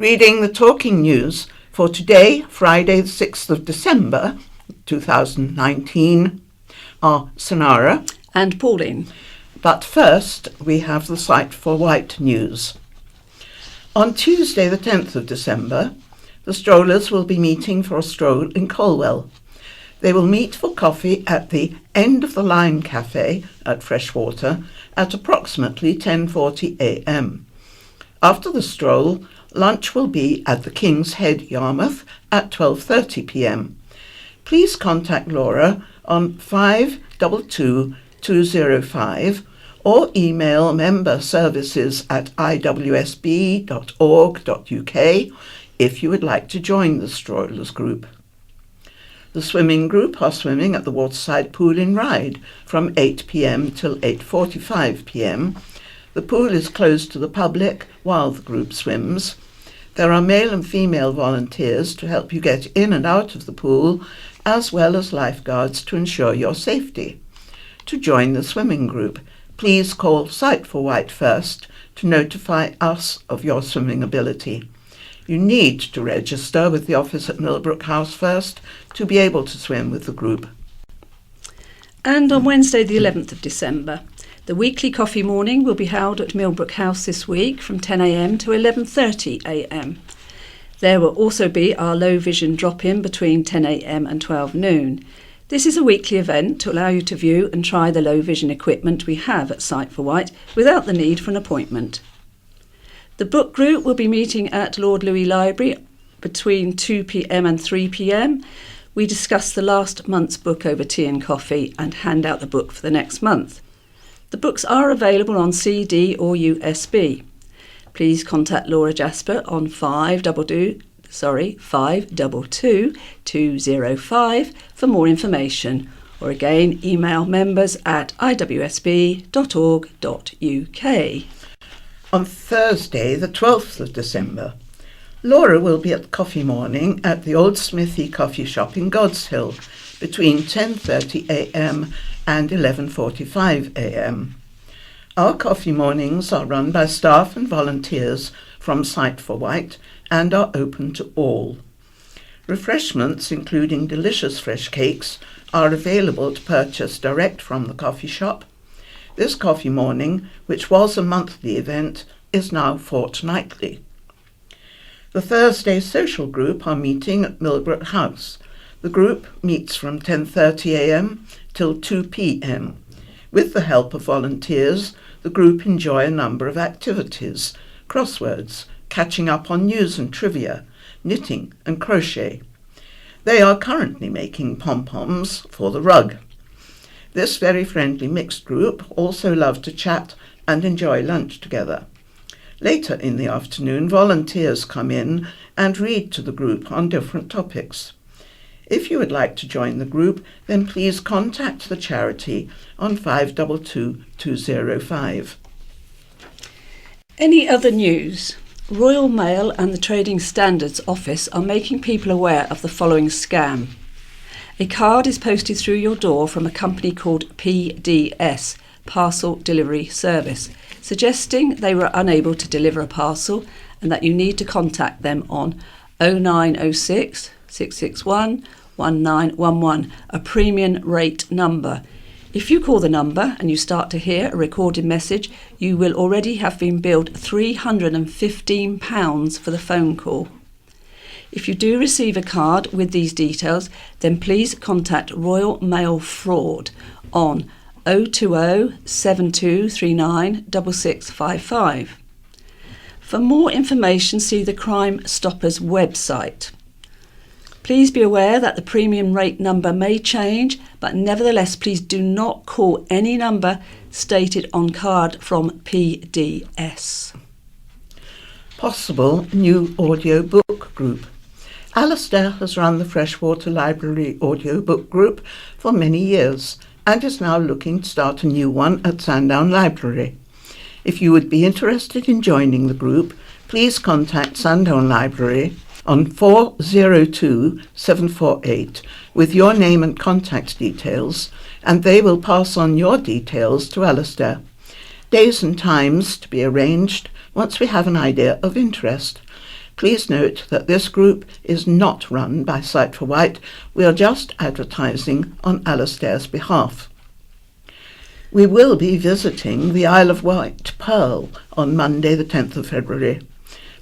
Reading the talking news for today, Friday the 6th of December 2019, are Sonara and Pauline. But first, we have the Sight for Wight news. On Tuesday the 10th of December, the strollers will be meeting for a stroll in Colwell. They will meet for coffee at the End of the Line Cafe at Freshwater at approximately 10:40 a.m. After the stroll, lunch will be at the King's Head, Yarmouth at 12:30 p.m. Please contact Laura on 522205 or email memberservices@iwsb.org.uk if you would like to join the strollers group. The swimming group are swimming at the waterside pool in Ryde from 8 p.m. till 8:45 p.m. The pool is closed to the public while the group swims. There are male and female volunteers to help you get in and out of the pool, as well as lifeguards to ensure your safety. To join the swimming group, please call Sight for Wight first to notify us of your swimming ability. You need to register with the office at Millbrook House first to be able to swim with the group. And on Wednesday the 11th of December, the weekly coffee morning will be held at Millbrook House this week from 10 a.m. to 11:30 a.m. There will also be our low vision drop-in between 10 a.m. and 12 noon. This is a weekly event to allow you to view and try the low vision equipment we have at Sight for Wight without the need for an appointment. The book group will be meeting at Lord Louis Library between 2 p.m. and 3 p.m. We discuss the last month's book over tea and coffee and hand out the book for the next month. The books are available on CD or USB. Please contact Laura Jasper on 522-205 for more information, or again email members@iwsb.org.uk. On Thursday, the 12th of December, Laura will be at coffee morning at the Old Smithy Coffee Shop in God's Hill between 10:30 a.m. and 11:45 a.m. Our coffee mornings are run by staff and volunteers from Sight for Wight and are open to all. Refreshments, including delicious fresh cakes, are available to purchase direct from the coffee shop. This coffee morning, which was a monthly event, is now fortnightly. The Thursday social group are meeting at Millbrook House. The group meets from 10:30 a.m. till 2 p.m. With the help of volunteers, the group enjoy a number of activities: crosswords, catching up on news and trivia, knitting and crochet. They are currently making pom-poms for the rug. This very friendly mixed group also love to chat and enjoy lunch together. Later in the afternoon, volunteers come in and read to the group on different topics. If you would like to join the group, then please contact the charity on 522205. Any other news? Royal Mail and the Trading Standards Office are making people aware of the following scam. A card is posted through your door from a company called PDS, Parcel Delivery Service, suggesting they were unable to deliver a parcel and that you need to contact them on 0906 661 1911, a premium rate number. If you call the number and you start to hear a recorded message, you will already have been billed £315 for the phone call. If you do receive a card with these details, then please contact Royal Mail Fraud on 020 7239 6655. For more information, see the Crime Stoppers website. Please be aware that the premium rate number may change, but nevertheless, please do not call any number stated on card from PDS. Possible new audio book group. Alistair has run the Freshwater Library audiobook group for many years and is now looking to start a new one at Sandown Library. If you would be interested in joining the group, please contact Sandown Library on 402 748 with your name and contact details, and they will pass on your details to Alistair. Days and times to be arranged once we have an idea of interest. Please note that this group is not run by Sight for Wight. We are just advertising on Alastair's behalf. We will be visiting the Isle of Wight Pearl on Monday the 10th of February.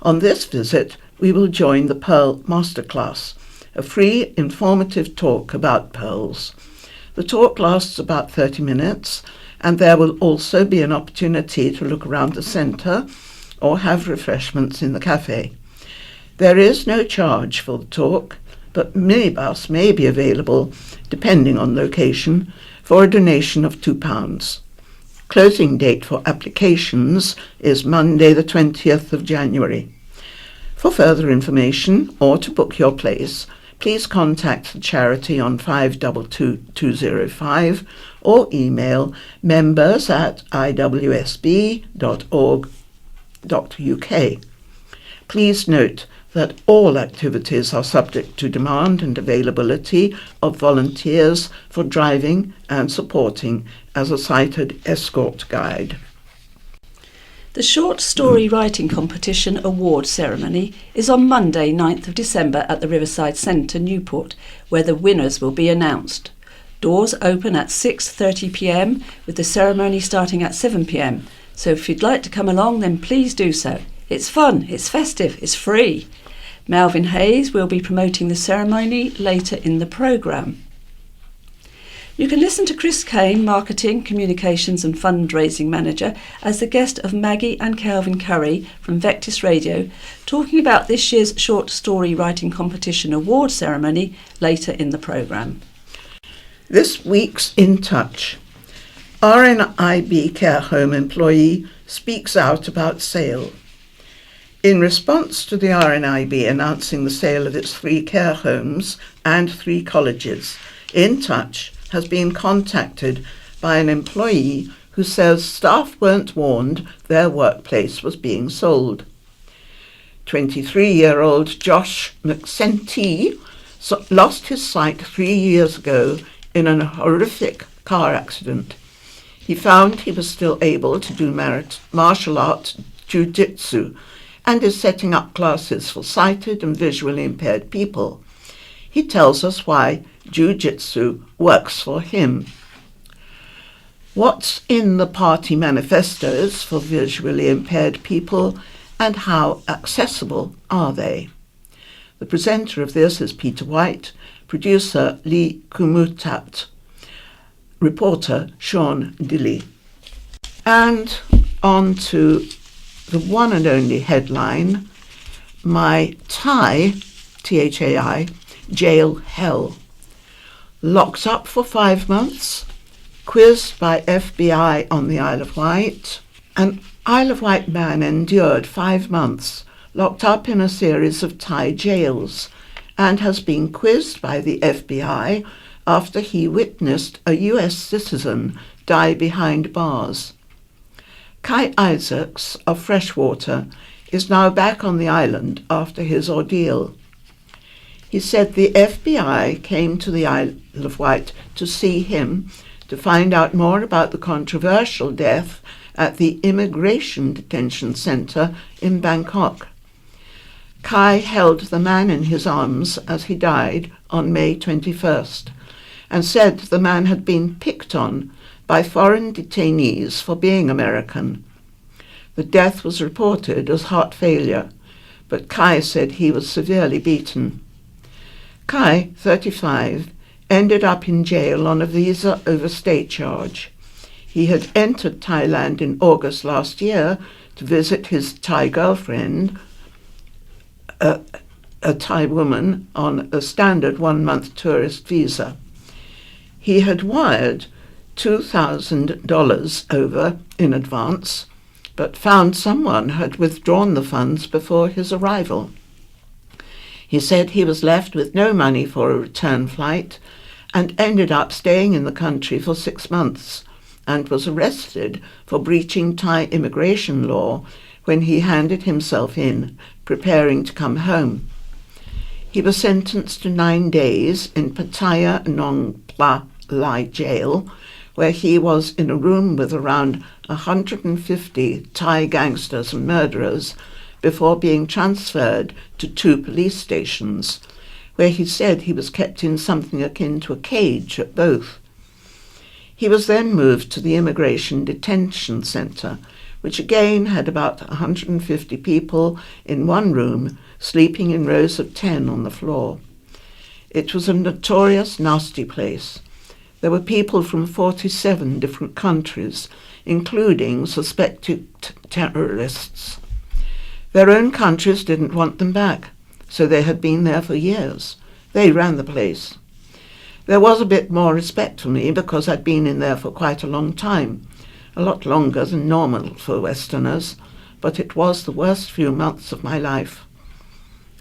On this visit, we will join the Pearl Masterclass, a free, informative talk about pearls. The talk lasts about 30 minutes, and there will also be an opportunity to look around the centre or have refreshments in the cafe. There is no charge for the talk, but minibus may be available, depending on location, for a donation of £2. Closing date for applications is Monday the 20th of January. For further information or to book your place, please contact the charity on 522205 or email members@iwsb.org.uk. Please note that all activities are subject to demand and availability of volunteers for driving and supporting as a sighted escort guide. The Short Story Writing Competition Award Ceremony is on Monday 9th of December at the Riverside Centre, Newport, where the winners will be announced. Doors open at 6:30pm with the ceremony starting at 7pm, so if you'd like to come along then please do so. It's fun, it's festive, it's free. Melvin Hayes will be promoting the ceremony later in the programme. You can listen to Chris Kane, Marketing, Communications and Fundraising Manager, as the guest of Maggie and Calvin Curry from Vectis Radio, talking about this year's Short Story Writing Competition Award Ceremony later in the programme. This week's In Touch. RNIB Care Home employee speaks out about sale. In response to the RNIB announcing the sale of its 3 care homes and 3 colleges, In Touch has been contacted by an employee who says staff weren't warned their workplace was being sold. 23-year-old Josh McSentee lost his sight 3 years ago in a horrific car accident. He found he was still able to do martial arts jiu-jitsu and is setting up classes for sighted and visually impaired people. He tells us why jiu-jitsu works for him. What's in the party manifestos for visually impaired people and how accessible are they? The presenter of this is Peter Wight, producer Lee Kumutat, reporter Sean Dilly. And on to the one and only headline, my Thai, Thai, jail hell. Locked up for 5 months, quizzed by FBI on the Isle of Wight. An Isle of Wight man endured 5 months, locked up in a series of Thai jails, and has been quizzed by the FBI after he witnessed a US citizen die behind bars. Kai Isaacs of Freshwater is now back on the island after his ordeal. He said the FBI came to the Isle of Wight to see him to find out more about the controversial death at the Immigration Detention Centre in Bangkok. Kai held the man in his arms as he died on May 21st and said the man had been picked on by foreign detainees for being American. The death was reported as heart failure, but Kai said he was severely beaten. Kai, 35, ended up in jail on a visa overstay charge. He had entered Thailand in August last year to visit his Thai girlfriend, a Thai woman, on a standard 1-month tourist visa. He had wired $2,000 over in advance, but found someone had withdrawn the funds before his arrival. He said he was left with no money for a return flight and ended up staying in the country for 6 months and was arrested for breaching Thai immigration law when he handed himself in, preparing to come home. He was sentenced to 9 days in Pattaya Nong Pla Lai jail, where he was in a room with around 150 Thai gangsters and murderers before being transferred to 2 police stations, where he said he was kept in something akin to a cage at both. He was then moved to the Immigration Detention Centre, which again had about 150 people in one room, sleeping in rows of 10 on the floor. It was a notorious, nasty place. There were people from 47 different countries, including suspected terrorists. Their own countries didn't want them back, so they had been there for years. They ran the place. There was a bit more respect for me because I'd been in there for quite a long time, a lot longer than normal for Westerners, but it was the worst few months of my life.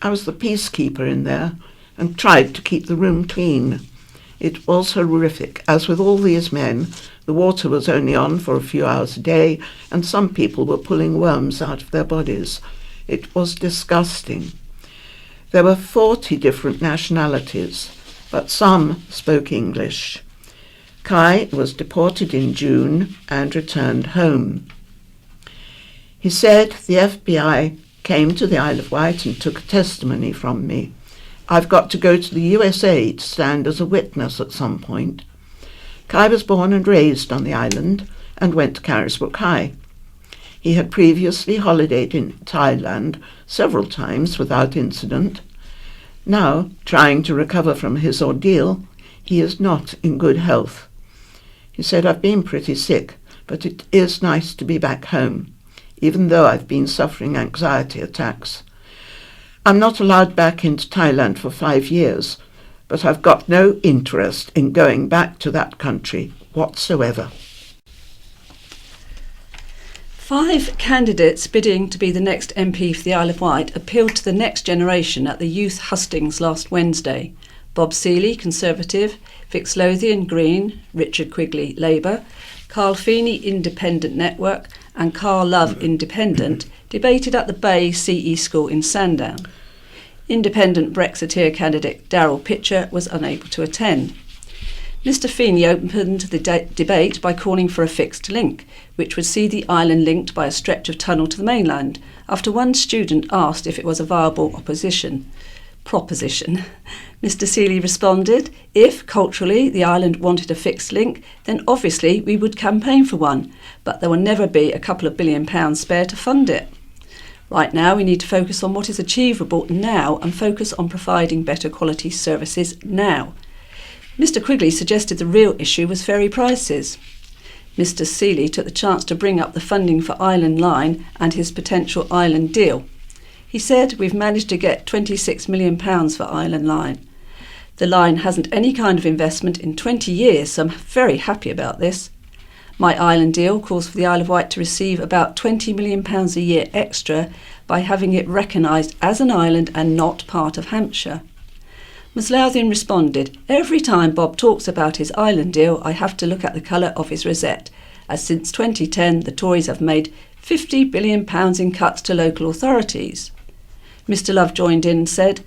I was the peacekeeper in there and tried to keep the room clean. It was horrific. As with all these men, the water was only on for a few hours a day, and some people were pulling worms out of their bodies. It was disgusting. There were 40 different nationalities, but some spoke English. Kai was deported in June and returned home. He said the FBI came to the Isle of Wight and took a testimony from me. I've got to go to the USA to stand as a witness at some point. Kai was born and raised on the island and went to Carisbrooke High. He had previously holidayed in Thailand several times without incident. Now, trying to recover from his ordeal, he is not in good health. He said, I've been pretty sick, but it is nice to be back home, even though I've been suffering anxiety attacks. I'm not allowed back into Thailand for 5 years, but I've got no interest in going back to that country whatsoever. 5 candidates bidding to be the next MP for the Isle of Wight appealed to the next generation at the youth hustings last Wednesday. Bob Seeley, Conservative, Vic Slothian, Green, Richard Quigley, Labour, Carl Feeney, Independent Network and Carl Love, Independent, debated at the Bay CE School in Sandown. Independent Brexiteer candidate Darryl Pitcher was unable to attend. Mr Feeney opened the debate by calling for a fixed link, which would see the island linked by a stretch of tunnel to the mainland, after one student asked if it was a viable proposition. Mr Seeley responded, if, culturally, the island wanted a fixed link, then obviously we would campaign for one, but there will never be a couple of £1 billion spare to fund it. Right now we need to focus on what is achievable now and focus on providing better quality services now. Mr Quigley suggested the real issue was ferry prices. Mr Seeley took the chance to bring up the funding for Island Line and his potential island deal. He said, we've managed to get £26 million for Island Line. The line hasn't any kind of investment in 20 years, so I'm very happy about this. My island deal calls for the Isle of Wight to receive about £20 million a year extra by having it recognised as an island and not part of Hampshire. Ms Lothian responded, every time Bob talks about his island deal, I have to look at the colour of his rosette, as since 2010 the Tories have made £50 billion in cuts to local authorities. Mr Love joined in and said,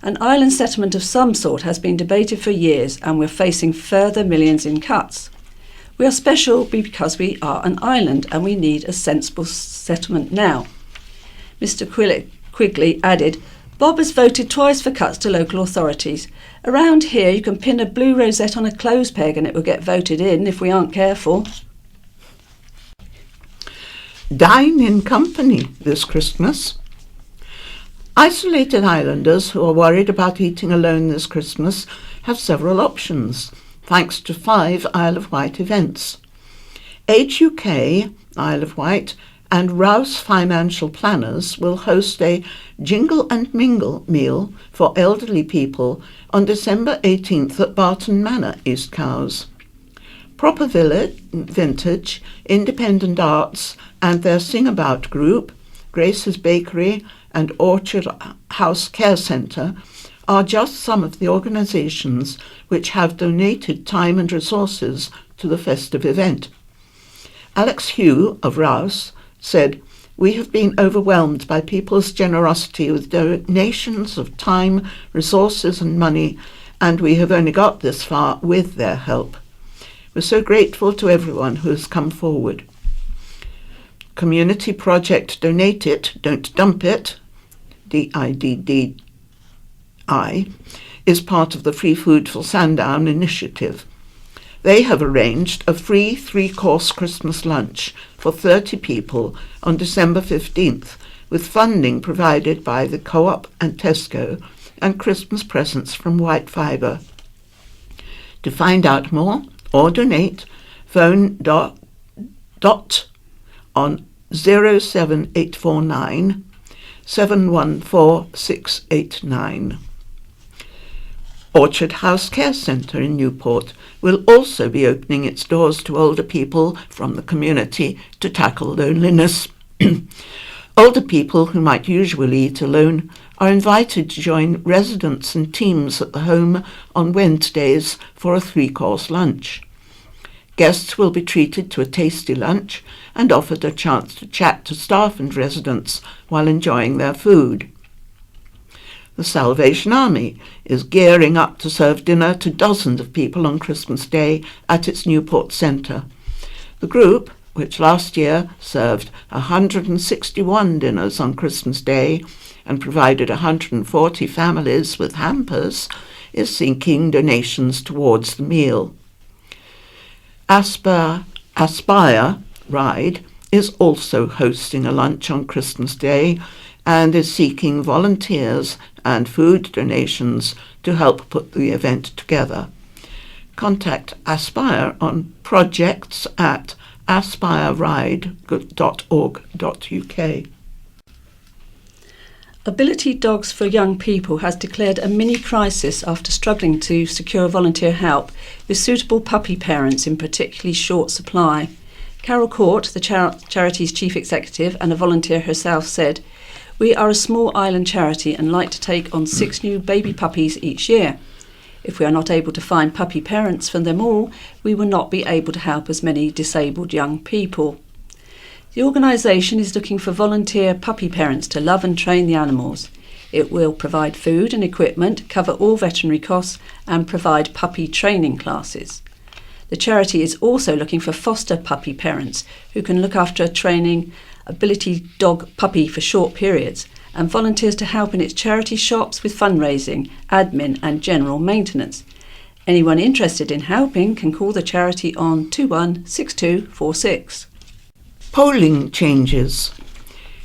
an island settlement of some sort has been debated for years and we're facing further millions in cuts. We are special because we are an island and we need a sensible settlement now. Mr Quigley added, Bob has voted twice for cuts to local authorities. Around here you can pin a blue rosette on a clothes peg and it will get voted in if we aren't careful. Dine in company this Christmas. Isolated islanders who are worried about eating alone this Christmas have several options, thanks to 5 Isle of Wight events. HUK, Isle of Wight, and Rouse Financial Planners will host a Jingle and Mingle meal for elderly people on December 18th at Barton Manor, East Cowes. Proper Vintage, Independent Arts and their Sing About group, Grace's Bakery and Orchard House Care Centre are just some of the organisations which have donated time and resources to the festive event. Alex Hugh of Rouse said, we have been overwhelmed by people's generosity with donations of time, resources and money, and we have only got this far with their help. We're so grateful to everyone who has come forward. community project Donate It, Don't Dump It, DIDDI, is part of the Free Food for Sandown initiative. They have arranged a free 3-course Christmas lunch for 30 people on December 15th, with funding provided by the Co-op and Tesco and Christmas presents from Wight Fibre. To find out more or donate, phone dot on 07849 714 689. Orchard House Care Centre in Newport will also be opening its doors to older people from the community to tackle loneliness. Older people who might usually eat alone are invited to join residents and teams at the home on Wednesdays for a 3-course lunch. Guests will be treated to a tasty lunch and offered a chance to chat to staff and residents while enjoying their food. The Salvation Army is gearing up to serve dinner to dozens of people on Christmas Day at its Newport Centre. The group, which last year served 161 dinners on Christmas Day and provided 140 families with hampers, is seeking donations towards the meal. Aspire Ride is also hosting a lunch on Christmas Day and is seeking volunteers and food donations to help put the event together. Contact Aspire on projects@aspireride.org.uk. Ability Dogs for Young People has declared a mini crisis after struggling to secure volunteer help with suitable puppy parents in particularly short supply. Carol Court, the charity's chief executive and a volunteer herself, said, "We are a small island charity and like to take on 6 new baby puppies each year. If we are not able to find puppy parents for them all, we will not be able to help as many disabled young people." The organisation is looking for volunteer puppy parents to love and train the animals. It will provide food and equipment, cover all veterinary costs and provide puppy training classes. The charity is also looking for foster puppy parents who can look after a training ability dog puppy for short periods, and volunteers to help in its charity shops with fundraising, admin and general maintenance. Anyone interested in helping can call the charity on 216246. Polling changes.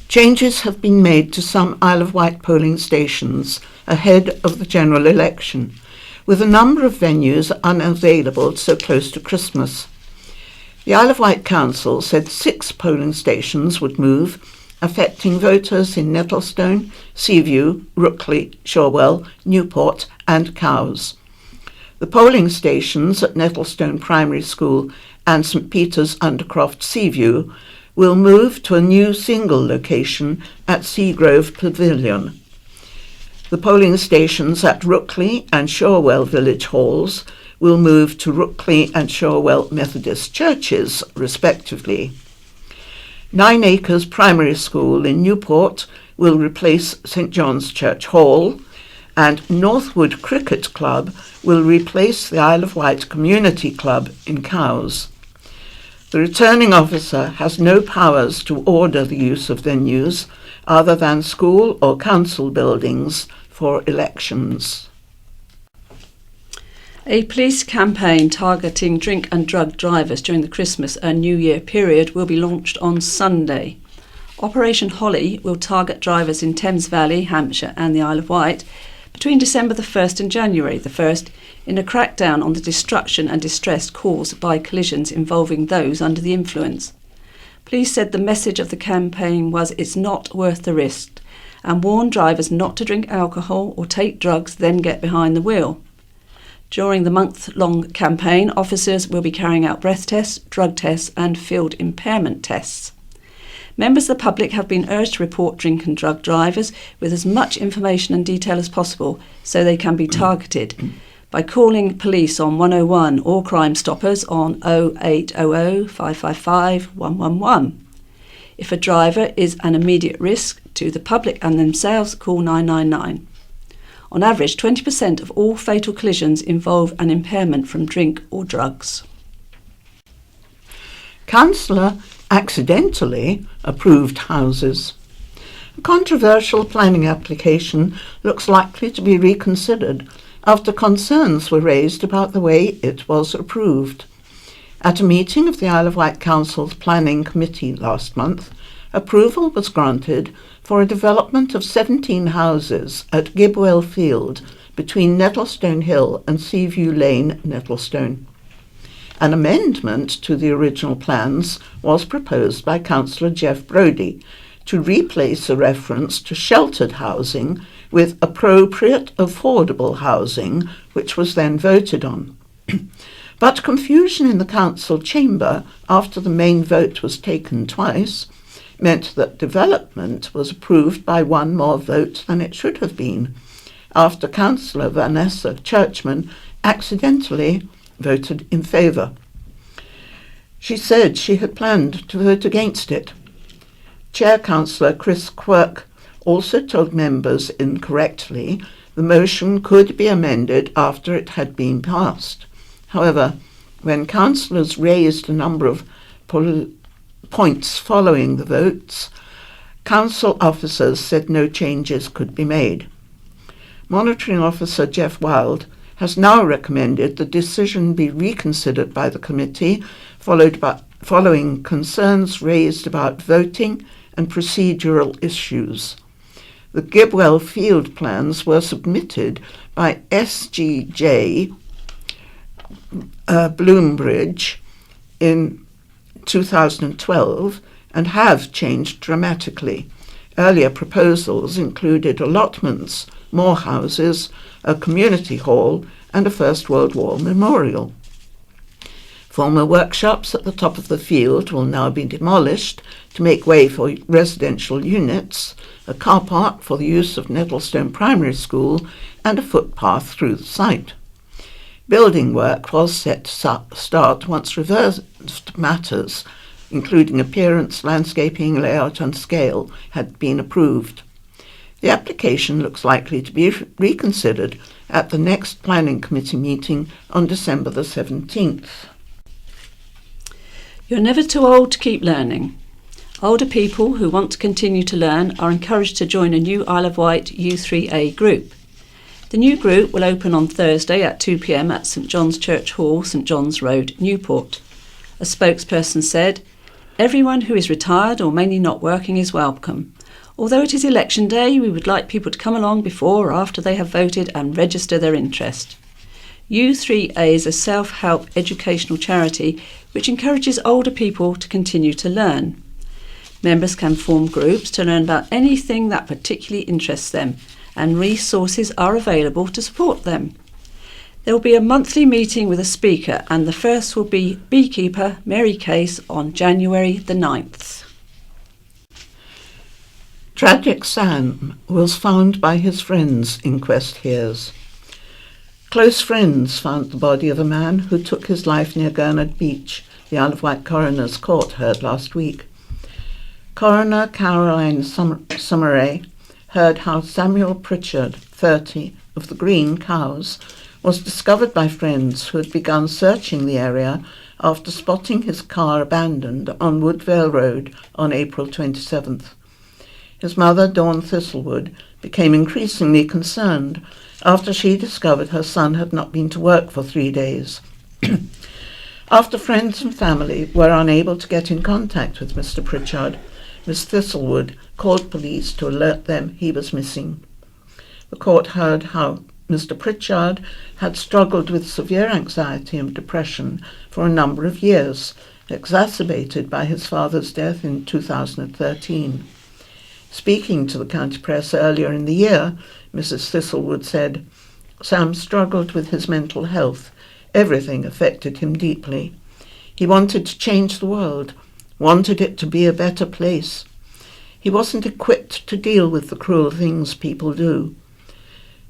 Changes have been made to some Isle of Wight polling stations ahead of the general election, with a number of venues unavailable so close to Christmas. The Isle of Wight Council said 6 polling stations would move, affecting voters in Nettlestone, Seaview, Rookley, Shorewell, Newport and Cowes. The polling stations at Nettlestone Primary School and St Peter's Undercroft Seaview will move to a new single location at Seagrove Pavilion. The polling stations at Rookley and Shorewell Village Halls will move to Rookley and Shorewell Methodist Churches, respectively. 9 Acres Primary School in Newport will replace St John's Church Hall, and Northwood Cricket Club will replace the Isle of Wight Community Club in Cowes. The returning officer has no powers to order the use of venues other than school or council buildings for elections. A police campaign targeting drink and drug drivers during the Christmas and New Year period will be launched on Sunday. Operation Holly will target drivers in Thames Valley, Hampshire and the Isle of Wight between December the 1st and January the 1st in a crackdown on the destruction and distress caused by collisions involving those under the influence. Police said the message of the campaign was "It's not worth the risk" and warned drivers not to drink alcohol or take drugs, then get behind the wheel. During the month-long campaign, officers will be carrying out breath tests, drug tests and field impairment tests. Members of the public have been urged to report drink and drug drivers with as much information and detail as possible so they can be targeted by calling police on 101 or Crime Stoppers on 0800 555 111. If a driver is an immediate risk to the public and themselves, call 999. On average, 20% of all fatal collisions involve an impairment from drink or drugs. Councillor accidentally approved houses. A controversial planning application looks likely to be reconsidered after concerns were raised about the way it was approved. At a meeting of the Isle of Wight Council's Planning Committee last month, approval was granted for a development of 17 houses at Gibwell Field between Nettlestone Hill and Seaview Lane, Nettlestone. An amendment to the original plans was proposed by Councillor Jeff Brodie to replace a reference to sheltered housing with appropriate affordable housing, which was then voted on. But confusion in the council chamber after the main vote was taken twice meant that development was approved by one more vote than it should have been, after Councillor Vanessa Churchman accidentally voted in favour. She said she had planned to vote against it. Chair Councillor Chris Quirk also told members incorrectly the motion could be amended after it had been passed. However, when councillors raised a number of points following the votes, council officers said no changes could be made. Monitoring Officer Jeff Wild has now recommended the decision be reconsidered by the committee following concerns raised about voting and procedural issues. The Gibwell Field plans were submitted by SGJ Bloombridge in 2012 and have changed dramatically. Earlier proposals included allotments, more houses, a community hall and a First World War memorial. Former workshops at the top of the field will now be demolished to make way for residential units, a car park for the use of Nettlestone Primary School and a footpath through the site. Building work was set to start once reversed matters, including appearance, landscaping, layout and scale, had been approved. The application looks likely to be reconsidered at the next Planning Committee meeting on December the 17th. You're never too old to keep learning. Older people who want to continue to learn are encouraged to join a new Isle of Wight U3A group. The new group will open on Thursday at 2 p.m. at St John's Church Hall, St John's Road, Newport. A spokesperson said, "Everyone who is retired or mainly not working is welcome. Although it is election day, we would like people to come along before or after they have voted and register their interest." U3A is a self-help educational charity which encourages older people to continue to learn. Members can form groups to learn about anything that particularly interests them, and resources are available to support them. There will be a monthly meeting with a speaker, and the first will be beekeeper Mary Case on January the 9th. Tragic Sam was found by his friends, inquest hears. Close friends found the body of a man who took his life near Gurnard Beach, the Isle of Wight Coroner's Court heard last week. Coroner Caroline Summeray heard how Samuel Pritchard, 30, of the Green Cows, was discovered by friends who had begun searching the area after spotting his car abandoned on Woodvale Road on April 27th. His mother, Dawn Thistlewood, became increasingly concerned after she discovered her son had not been to work for 3 days. After friends and family were unable to get in contact with Mr. Pritchard, Miss Thistlewood called police to alert them he was missing. The court heard how Mr. Pritchard had struggled with severe anxiety and depression for a number of years, exacerbated by his father's death in 2013. Speaking to the county press earlier in the year, Mrs. Thistlewood said, "Sam struggled with his mental health. Everything affected him deeply. He wanted to change the world, wanted it to be a better place. He wasn't equipped to deal with the cruel things people do.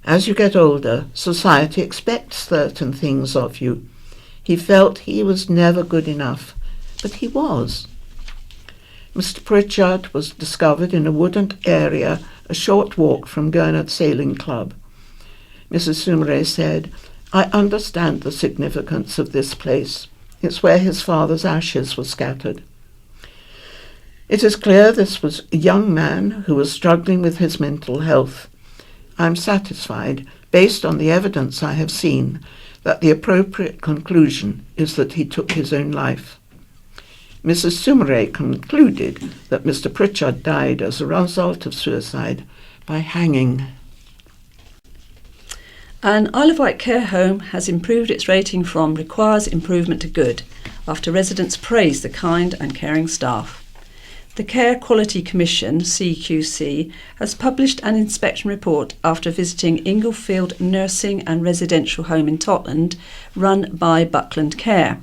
As you get older, society expects certain things of you. He felt he was never good enough, but he was." Mr. Pritchard was discovered in a wooded area a short walk from Gurnard Sailing Club. Mrs. Sumray said, "I understand the significance of this place. It's where his father's ashes were scattered." It is clear this was a young man who was struggling with his mental health. I'm satisfied, based on the evidence I have seen, that the appropriate conclusion is that he took his own life. Mrs. Sumare concluded that Mr. Pritchard died as a result of suicide by hanging. An Isle of Wight care home has improved its rating from requires improvement to good after residents praised the kind and caring staff. The Care Quality Commission, CQC, has published an inspection report after visiting Inglefield Nursing and Residential Home in Totland, run by Buckland Care.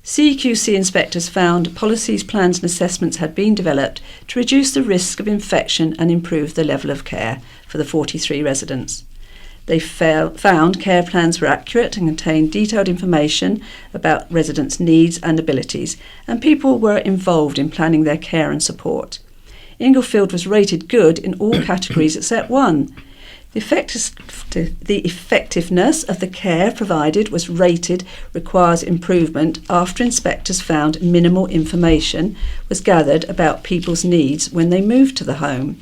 CQC inspectors found policies, plans and assessments had been developed to reduce the risk of infection and improve the level of care for the 43 residents. They found care plans were accurate and contained detailed information about residents' needs and abilities, and people were involved in planning their care and support. Inglefield was rated good in all categories except one. The effectiveness of the care provided was rated requires improvement after inspectors found minimal information was gathered about people's needs when they moved to the home.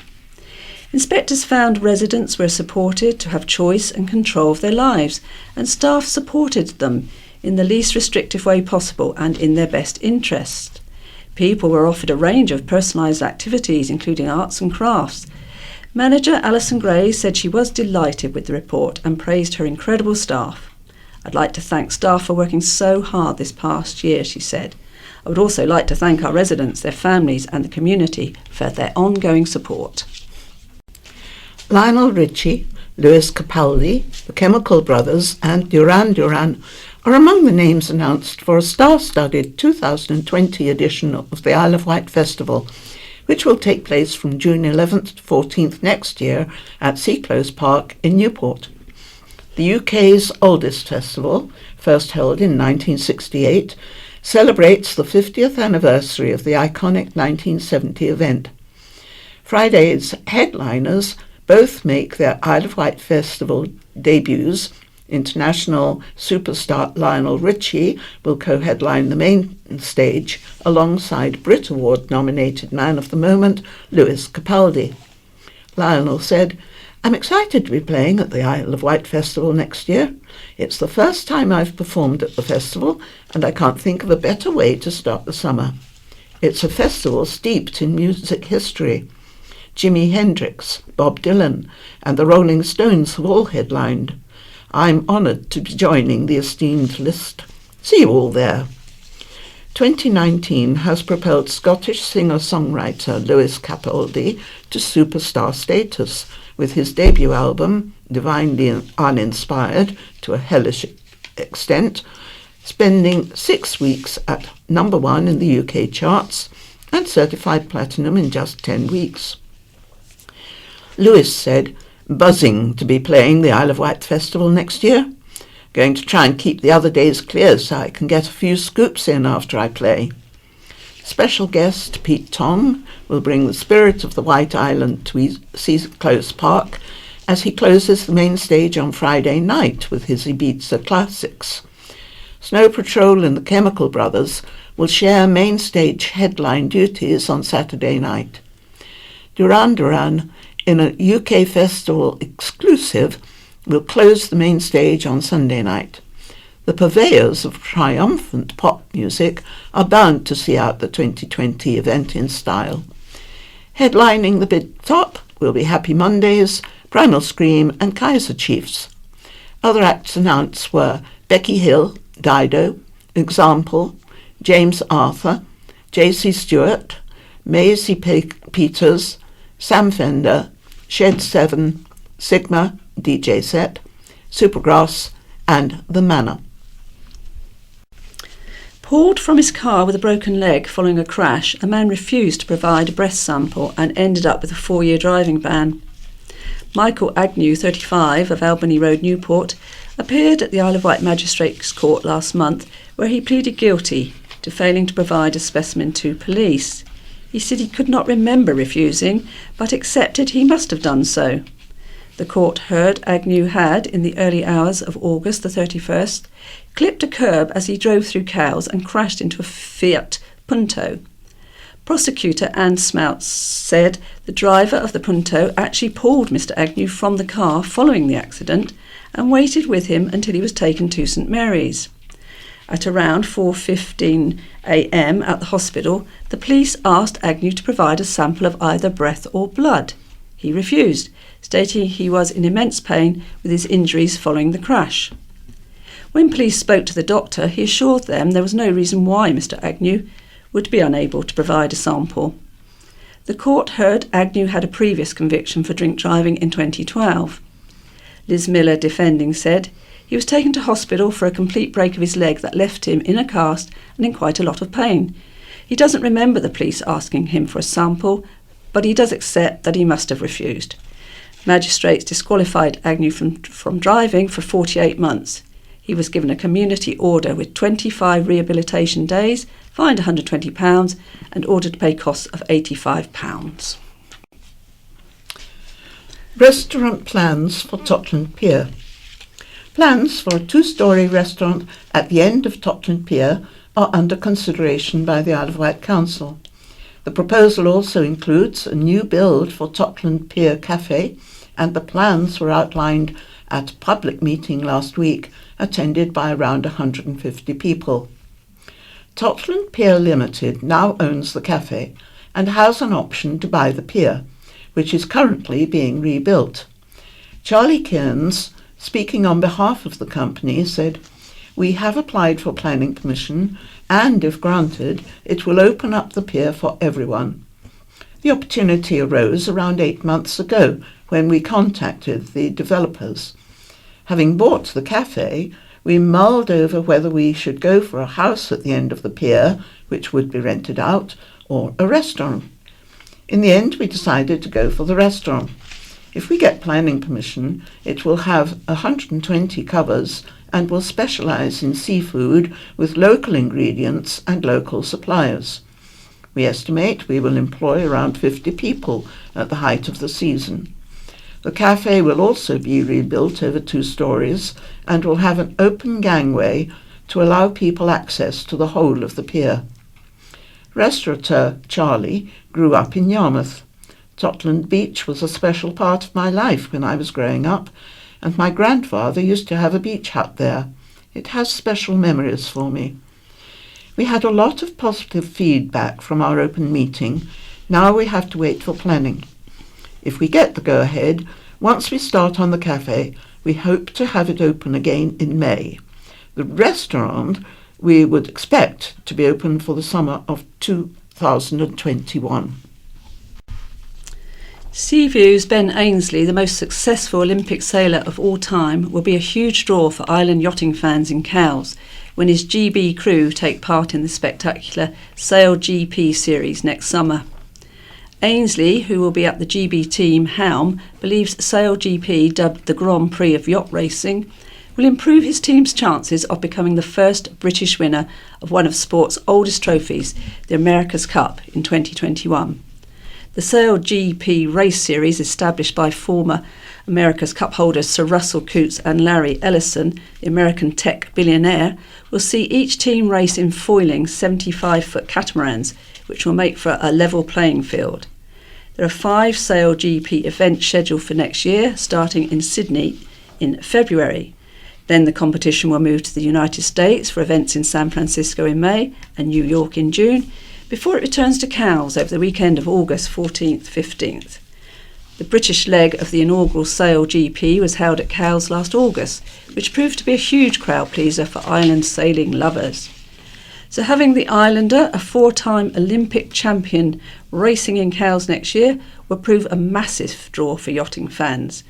Inspectors found residents were supported to have choice and control of their lives, and staff supported them in the least restrictive way possible and in their best interest. People were offered a range of personalised activities, including arts and crafts. Manager Alison Gray said she was delighted with the report and praised her incredible staff. "I'd like to thank staff for working so hard this past year," she said. "I would also like to thank our residents, their families and the community for their ongoing support." Lionel Richie, Lewis Capaldi, the Chemical Brothers and Duran Duran are among the names announced for a star-studded 2020 edition of the Isle of Wight Festival, which will take place from June 11th to 14th next year at Seaclose Park in Newport. The UK's oldest festival, first held in 1968, celebrates the 50th anniversary of the iconic 1970 event. Friday's headliners both make their Isle of Wight Festival debuts. International superstar Lionel Richie will co-headline the main stage alongside Brit Award-nominated Man of the Moment, Lewis Capaldi. Lionel said, "I'm excited to be playing at the Isle of Wight Festival next year. It's the first time I've performed at the festival, and I can't think of a better way to start the summer. It's a festival steeped in music history. Jimi Hendrix, Bob Dylan, and the Rolling Stones have all headlined. I'm honoured to be joining the esteemed list. See you all there." 2019 has propelled Scottish singer-songwriter Lewis Capaldi to superstar status with his debut album, Divinely Uninspired to a Hellish Extent, spending 6 weeks at number 1 in the UK charts and certified platinum in just 10 weeks. Lewis said, "Buzzing to be playing the Isle of Wight Festival next year. Going to try and keep the other days clear so I can get a few scoops in after I play." Special guest Pete Tong will bring the spirit of the White Island to Seaclose Park as he closes the main stage on Friday night with his Ibiza classics. Snow Patrol and the Chemical Brothers will share main stage headline duties on Saturday night. Duran Duran, in a UK festival exclusive, will close the main stage on Sunday night. The purveyors of triumphant pop music are bound to see out the 2020 event in style. Headlining the Big Top will be Happy Mondays, Primal Scream and Kaiser Chiefs. Other acts announced were Becky Hill, Dido, Example, James Arthur, J.C. Stewart, Maisie Peters, Sam Fender, Shed 7, Sigma, DJ Set, Supergrass and The Manor. Pulled from his car with a broken leg following a crash, a man refused to provide a breast sample and ended up with a 4-year driving ban. Michael Agnew, 35, of Albany Road, Newport, appeared at the Isle of Wight Magistrates Court last month, where he pleaded guilty to failing to provide a specimen to police. He said he could not remember refusing, but accepted he must have done so. The court heard Agnew had, in the early hours of August the 31st, clipped a curb as he drove through Cowes and crashed into a Fiat Punto. Prosecutor Anne Smouts said the driver of the Punto actually pulled Mr Agnew from the car following the accident and waited with him until he was taken to St Mary's. At around 4:15 a.m. at the hospital, the police asked Agnew to provide a sample of either breath or blood. He refused, stating he was in immense pain with his injuries following the crash. When police spoke to the doctor, he assured them there was no reason why Mr Agnew would be unable to provide a sample. The court heard Agnew had a previous conviction for drink driving in 2012. Liz Miller, defending, said he was taken to hospital for a complete break of his leg that left him in a cast and in quite a lot of pain. He doesn't remember the police asking him for a sample, but he does accept that he must have refused. Magistrates disqualified Agnew from driving for 48 months. He was given a community order with 25 rehabilitation days, fined £120 and ordered to pay costs of £85. Restaurant plans for Totland Pier. Plans for a 2-storey restaurant at the end of Totland Pier are under consideration by the Isle of Wight Council. The proposal also includes a new build for Totland Pier Cafe, and the plans were outlined at a public meeting last week, attended by around 150 people. Totland Pier Limited now owns the cafe and has an option to buy the pier, which is currently being rebuilt. Charlie Cairns, speaking on behalf of the company, said, "We have applied for planning permission, and if granted, it will open up the pier for everyone." The opportunity arose around 8 months ago when we contacted the developers. Having bought the cafe, we mulled over whether we should go for a house at the end of the pier, which would be rented out, or a restaurant. In the end, we decided to go for the restaurant. If we get planning permission, it will have 120 covers and will specialise in seafood with local ingredients and local suppliers. We estimate we will employ around 50 people at the height of the season. The cafe will also be rebuilt over 2 storeys and will have an open gangway to allow people access to the whole of the pier. Restaurateur Charlie grew up in Yarmouth. Totland Beach was a special part of my life when I was growing up, and my grandfather used to have a beach hut there. It has special memories for me. We had a lot of positive feedback from our open meeting. Now we have to wait for planning. If we get the go-ahead, once we start on the cafe, we hope to have it open again in May. The restaurant we would expect to be open for the summer of 2021. Seaview's Ben Ainsley, the most successful Olympic sailor of all time, will be a huge draw for island yachting fans in Cowes when his GB crew take part in the spectacular Sail GP series next summer. Ainsley, who will be at the GB team helm, believes Sail GP, dubbed the Grand Prix of yacht racing, will improve his team's chances of becoming the first British winner of one of sport's oldest trophies, the America's Cup, in 2021. The Sail GP race series, established by former America's Cup holders Sir Russell Coutts and Larry Ellison, the American tech billionaire, will see each team race in foiling 75-foot catamarans, which will make for a level playing field. There are 5 Sail GP events scheduled for next year, starting in Sydney in February. Then the competition will move to the United States for events in San Francisco in May and New York in June, before it returns to Cowes over the weekend of August 14th-15th. The British leg of the inaugural Sail GP was held at Cowes last August, which proved to be a huge crowd pleaser for island sailing lovers. So having the Islander, a 4-time Olympic champion, racing in Cowes next year will prove a massive draw for yachting fans.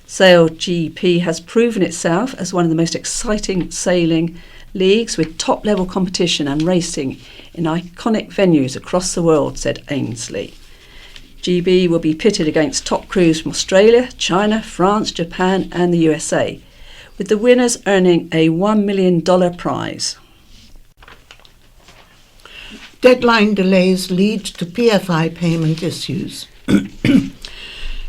Sail GP has proven itself as one of the most exciting sailing leagues with top-level competition and racing in iconic venues across the world, said Ainsley. GB will be pitted against top crews from Australia, China, France, Japan and the USA, with the winners earning a $1 million prize. Deadline delays lead to PFI payment issues.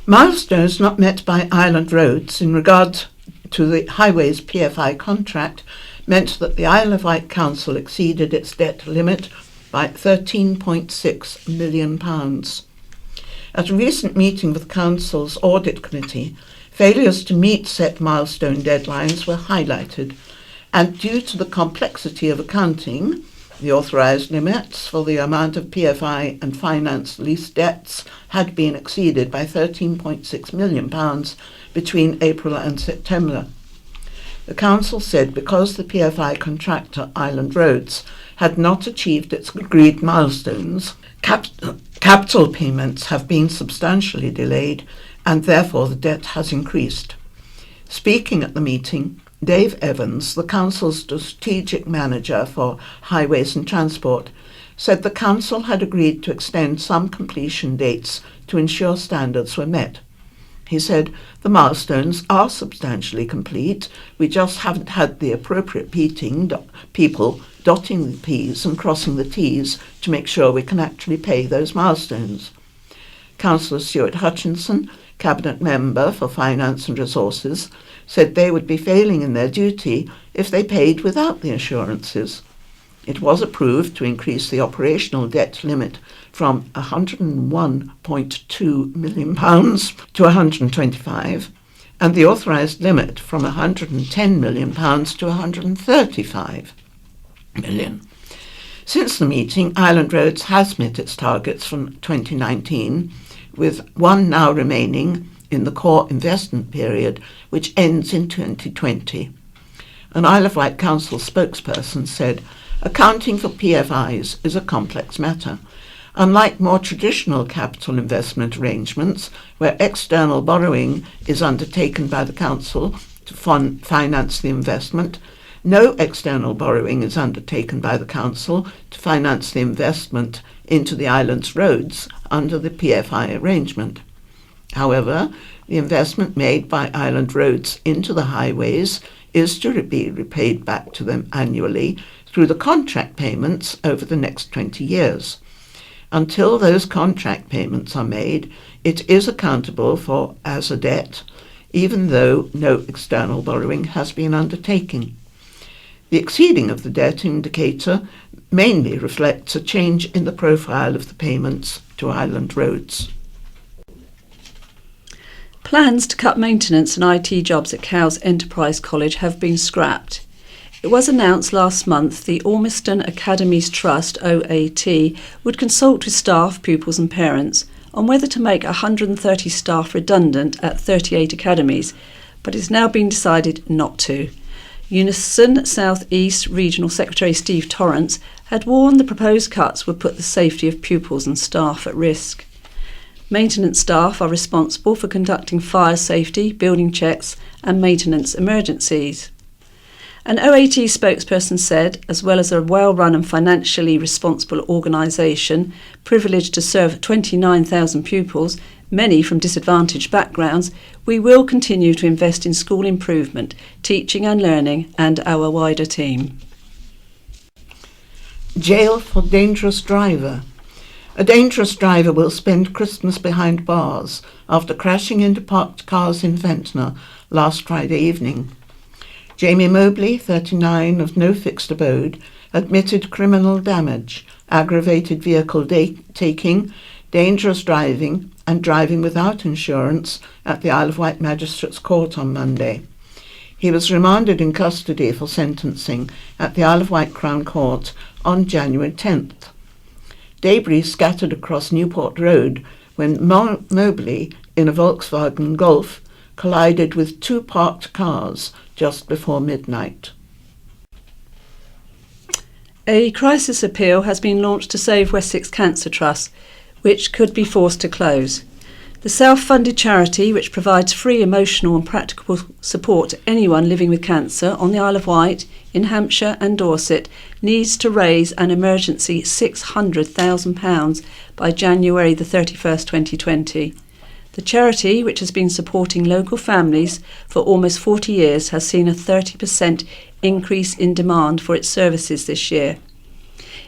Milestones not met by Island Roads in regard to the Highways PFI contract meant that the Isle of Wight Council exceeded its debt limit by £13.6 million. At a recent meeting with Council's Audit Committee, failures to meet set milestone deadlines were highlighted, and due to the complexity of accounting, the authorised limits for the amount of PFI and finance lease debts had been exceeded by £13.6 million between April and September. The Council said because the PFI contractor Island Roads had not achieved its agreed milestones, capital payments have been substantially delayed and therefore the debt has increased. Speaking at the meeting, Dave Evans, the Council's strategic manager for highways and transport, said the Council had agreed to extend some completion dates to ensure standards were met. He said, "The milestones are substantially complete. We just haven't had the appropriate people dotting the P's and crossing the T's to make sure we can actually pay those milestones." Councillor Stuart Hutchinson, Cabinet Member for Finance and Resources, said they would be failing in their duty if they paid without the assurances. It was approved to increase the operational debt limit from £101.2 million to £125, and the authorised limit from £110 million to £135 million. Since the meeting, Island Roads has met its targets from 2019, with one now remaining in the core investment period, which ends in 2020. An Isle of Wight Council spokesperson said, "Accounting for PFIs is a complex matter. Unlike more traditional capital investment arrangements, where external borrowing is undertaken by the Council to finance the investment, no external borrowing is undertaken by the Council to finance the investment into the island's roads under the PFI arrangement. However, the investment made by Island Roads into the highways is to be repaid back to them annually through the contract payments over the next 20 years. Until those contract payments are made, it is accountable for as a debt, even though no external borrowing has been undertaken. The exceeding of the debt indicator mainly reflects a change in the profile of the payments to Island Roads." Plans to cut maintenance and IT jobs at Cowes Enterprise College have been scrapped. It was announced last month the Ormiston Academies Trust, OAT, would consult with staff, pupils and parents on whether to make 130 staff redundant at 38 academies, but it's now been decided not to. Unison South East Regional Secretary Steve Torrance had warned the proposed cuts would put the safety of pupils and staff at risk. Maintenance staff are responsible for conducting fire safety, building checks and maintenance emergencies. An OAT spokesperson said, as well as a well-run and financially responsible organisation privileged to serve 29,000 pupils, many from disadvantaged backgrounds, we will continue to invest in school improvement, teaching and learning and our wider team. Jail for dangerous driver. A dangerous driver will spend Christmas behind bars after crashing into parked cars in Ventnor last Friday evening. Jamie Mobley, 39, of no fixed abode, admitted criminal damage, aggravated vehicle taking, dangerous driving and driving without insurance at the Isle of Wight Magistrates Court on Monday. He was remanded in custody for sentencing at the Isle of Wight Crown Court on January 10th. Debris scattered across Newport Road when Mobley, in a Volkswagen Golf, collided with two parked cars just before midnight. A crisis appeal has been launched to save Wessex Cancer Trust, which could be forced to close. The self-funded charity, which provides free emotional and practical support to anyone living with cancer on the Isle of Wight, in Hampshire and Dorset, needs to raise an emergency £600,000 by January the 31st, 2020. The charity, which has been supporting local families for almost 40 years, has seen a 30% increase in demand for its services this year.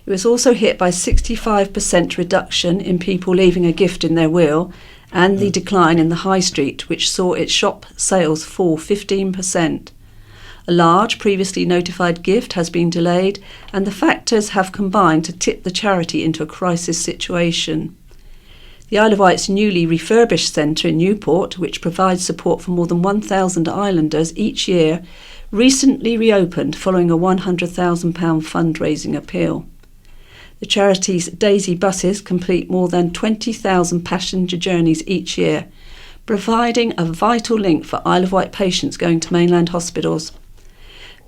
It was also hit by 65% reduction in people leaving a gift in their will and the decline in the high street, which saw its shop sales fall 15%. A large previously notified gift has been delayed, and the factors have combined to tip the charity into a crisis situation. The Isle of Wight's newly refurbished centre in Newport, which provides support for more than 1,000 islanders each year, recently reopened following a £100,000 fundraising appeal. The charity's Daisy buses complete more than 20,000 passenger journeys each year, providing a vital link for Isle of Wight patients going to mainland hospitals.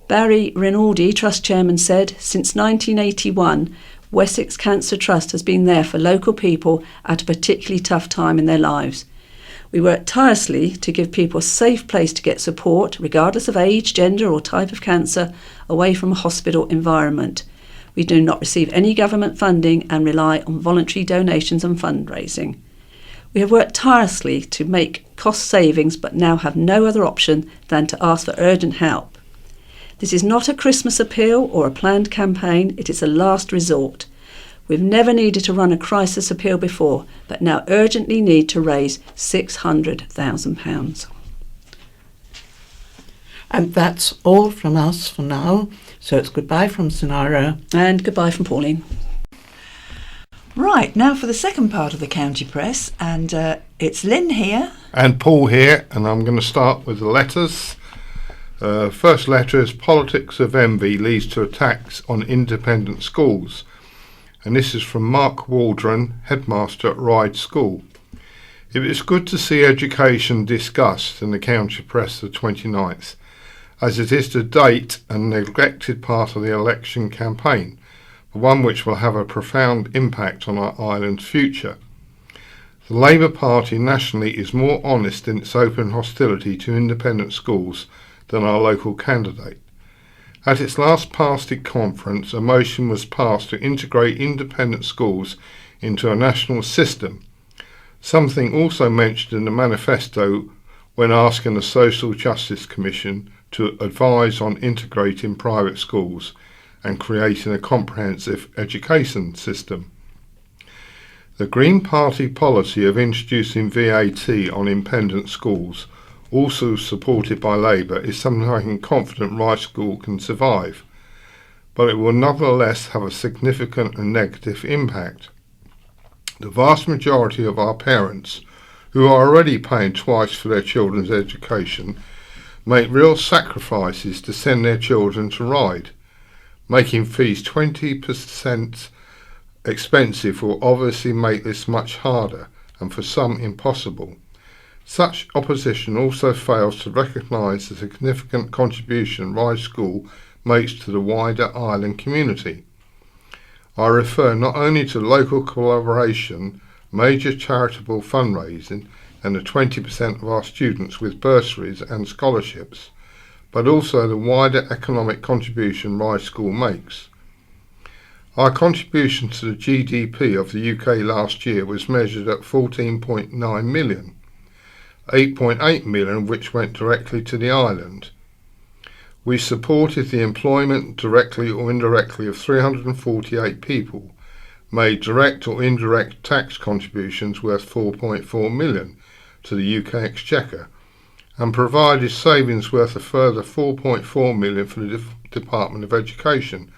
Barry Rinaldi, Trust Chairman, said, "Since 1981, Wessex Cancer Trust has been there for local people at a particularly tough time in their lives. We work tirelessly to give people a safe place to get support, regardless of age, gender or type of cancer, away from a hospital environment. We do not receive any government funding and rely on voluntary donations and fundraising. We have worked tirelessly to make cost savings but now have no other option than to ask for urgent help. This is not a Christmas appeal or a planned campaign, it is a last resort. We've never needed to run a crisis appeal before, but now urgently need to raise £600,000. And that's all from us for now. So it's goodbye from Sonara. And goodbye from Pauline. Right, now for the second part of the county press, and it's Lynn here. And Paul here, and I'm going to start with the letters. First letter is Politics of Envy leads to attacks on independent schools. And this is from Mark Waldron, headmaster at Ryde School. It is good to see education discussed in the county press the 29th, as it is to date a neglected part of the election campaign, but one which will have a profound impact on our island's future. The Labour Party nationally is more honest in its open hostility to independent schools than our local candidate. At its last party conference, a motion was passed to integrate independent schools into a national system, something also mentioned in the manifesto when asking the Social Justice Commission to advise on integrating private schools and creating a comprehensive education system. The Green Party policy of introducing VAT on independent schools, also supported by Labour, is something I am confident Ryde School can survive, but it will nonetheless have a significant and negative impact. The vast majority of our parents, who are already paying twice for their children's education, make real sacrifices to send their children to Ryde. Making fees 20% expensive will obviously make this much harder, and for some impossible. Such opposition also fails to recognise the significant contribution Ryde School makes to the wider island community. I refer not only to local collaboration, major charitable fundraising, and the 20% of our students with bursaries and scholarships, but also the wider economic contribution Ryde School makes. Our contribution to the GDP of the UK last year was measured at 14.9 million. 8.8 million of which went directly to the island. We supported the employment directly or indirectly of 348 people, made direct or indirect tax contributions worth 4.4 million to the UK Exchequer, and provided savings worth a further 4.4 million for the Department of Education.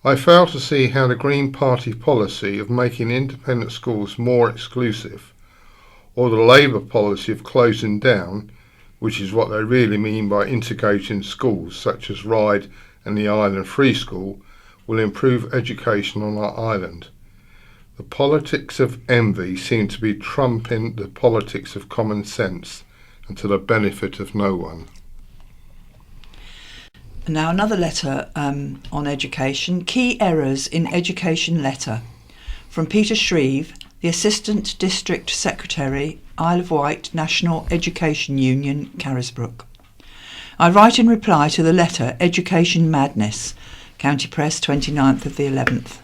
I fail to see how the Green Party policy of making independent schools more exclusive, or the Labour policy of closing down, which is what they really mean by integrating schools such as Ryde and the Island Free School, will improve education on our island. The politics of envy seem to be trumping the politics of common sense, and to the benefit of no one. Now another letter on education. Key errors in education letter. From Peter Shreve, the Assistant District Secretary, Isle of Wight National Education Union, Carisbrooke. I write in reply to the letter Education Madness, County Press, 29th of the 11th,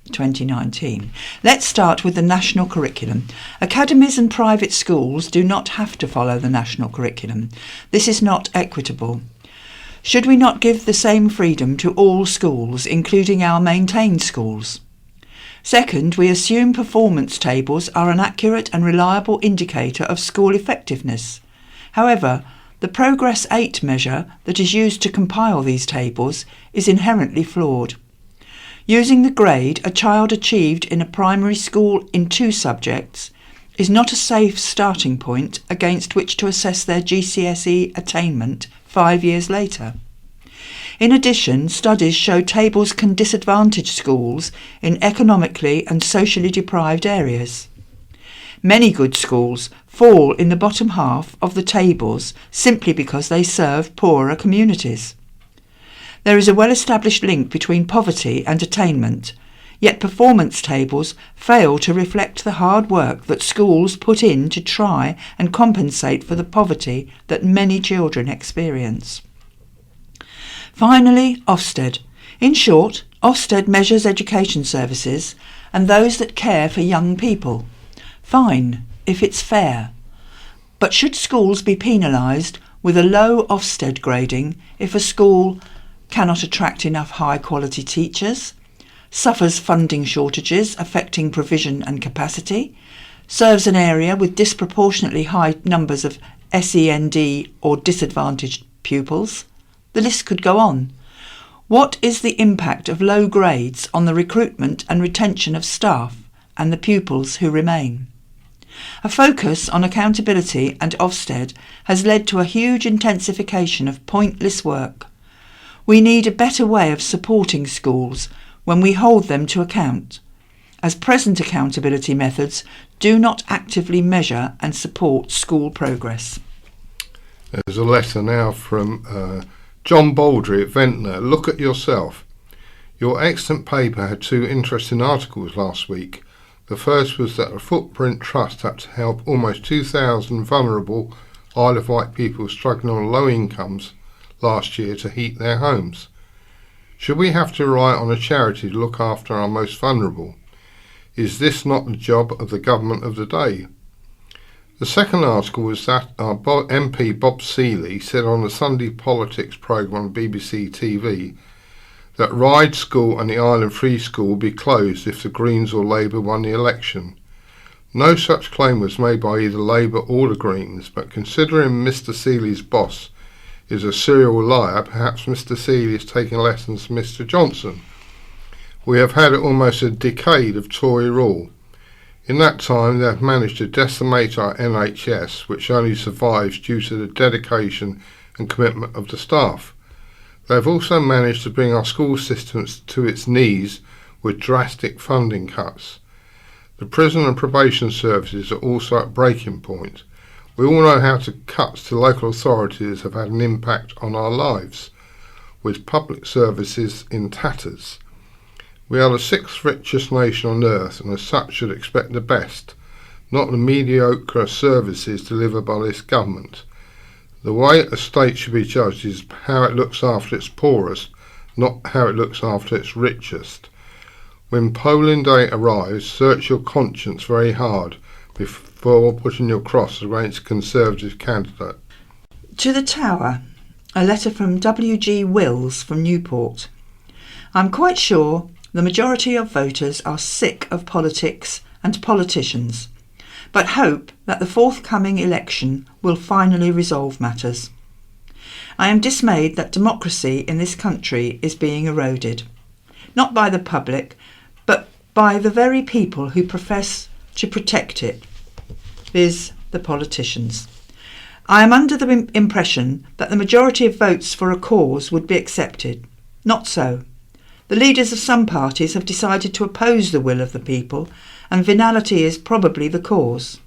2019. Let's start with the national curriculum. Academies and private schools do not have to follow the national curriculum. This is not equitable. Should we not give the same freedom to all schools, including our maintained schools? Second, we assume performance tables are an accurate and reliable indicator of school effectiveness. However, the Progress 8 measure that is used to compile these tables is inherently flawed. Using the grade a child achieved in a primary school in 2 subjects is not a safe starting point against which to assess their GCSE attainment 5 years later. In addition, studies show tables can disadvantage schools in economically and socially deprived areas. Many good schools fall in the bottom half of the tables simply because they serve poorer communities. There is a well-established link between poverty and attainment, yet performance tables fail to reflect the hard work that schools put in to try and compensate for the poverty that many children experience. Finally, Ofsted. In short, Ofsted measures education services and those that care for young people. Fine, if it's fair. But should schools be penalised with a low Ofsted grading if a school cannot attract enough high-quality teachers, suffers funding shortages affecting provision and capacity, serves an area with disproportionately high numbers of SEND or disadvantaged pupils? The list could go on. What is the impact of low grades on the recruitment and retention of staff and the pupils who remain? A focus on accountability and Ofsted has led to a huge intensification of pointless work. We need a better way of supporting schools when we hold them to account, as present accountability methods do not actively measure and support school progress. There's a letter now from John Baldry at Ventnor. Look at yourself. Your excellent paper had 2 interesting articles last week. The first was that a Footprint Trust had to help almost 2,000 vulnerable Isle of Wight people struggling on low incomes last year to heat their homes. Should we have to rely on a charity to look after our most vulnerable? Is this not the job of the government of the day? The second article was that our MP Bob Seeley said on the Sunday Politics programme on BBC TV that Ryde School and the Island Free School will be closed if the Greens or Labour won the election. No such claim was made by either Labour or the Greens, but considering Mr Seeley's boss is a serial liar, perhaps Mr Seeley is taking lessons from Mr Johnson. We have had almost a decade of Tory rule. In that time they have managed to decimate our NHS, which only survives due to the dedication and commitment of the staff. They have also managed to bring our school systems to its knees with drastic funding cuts. The prison and probation services are also at breaking point. We all know how cuts to local authorities have had an impact on our lives, with public services in tatters. We are the 6th richest nation on earth and as such should expect the best, not the mediocre services delivered by this government. The way a state should be judged is how it looks after its poorest, not how it looks after its richest. When polling day arrives, search your conscience very hard before putting your cross against a Conservative candidate. To the Tower, a letter from W.G. Wills from Newport. I'm quite sure the majority of voters are sick of politics and politicians, but hope that the forthcoming election will finally resolve matters. I am dismayed that democracy in this country is being eroded, not by the public, but by the very people who profess to protect it, viz. The politicians. I am under the impression that the majority of votes for a cause would be accepted. Not so. The leaders of some parties have decided to oppose the will of the people, and venality is probably the cause.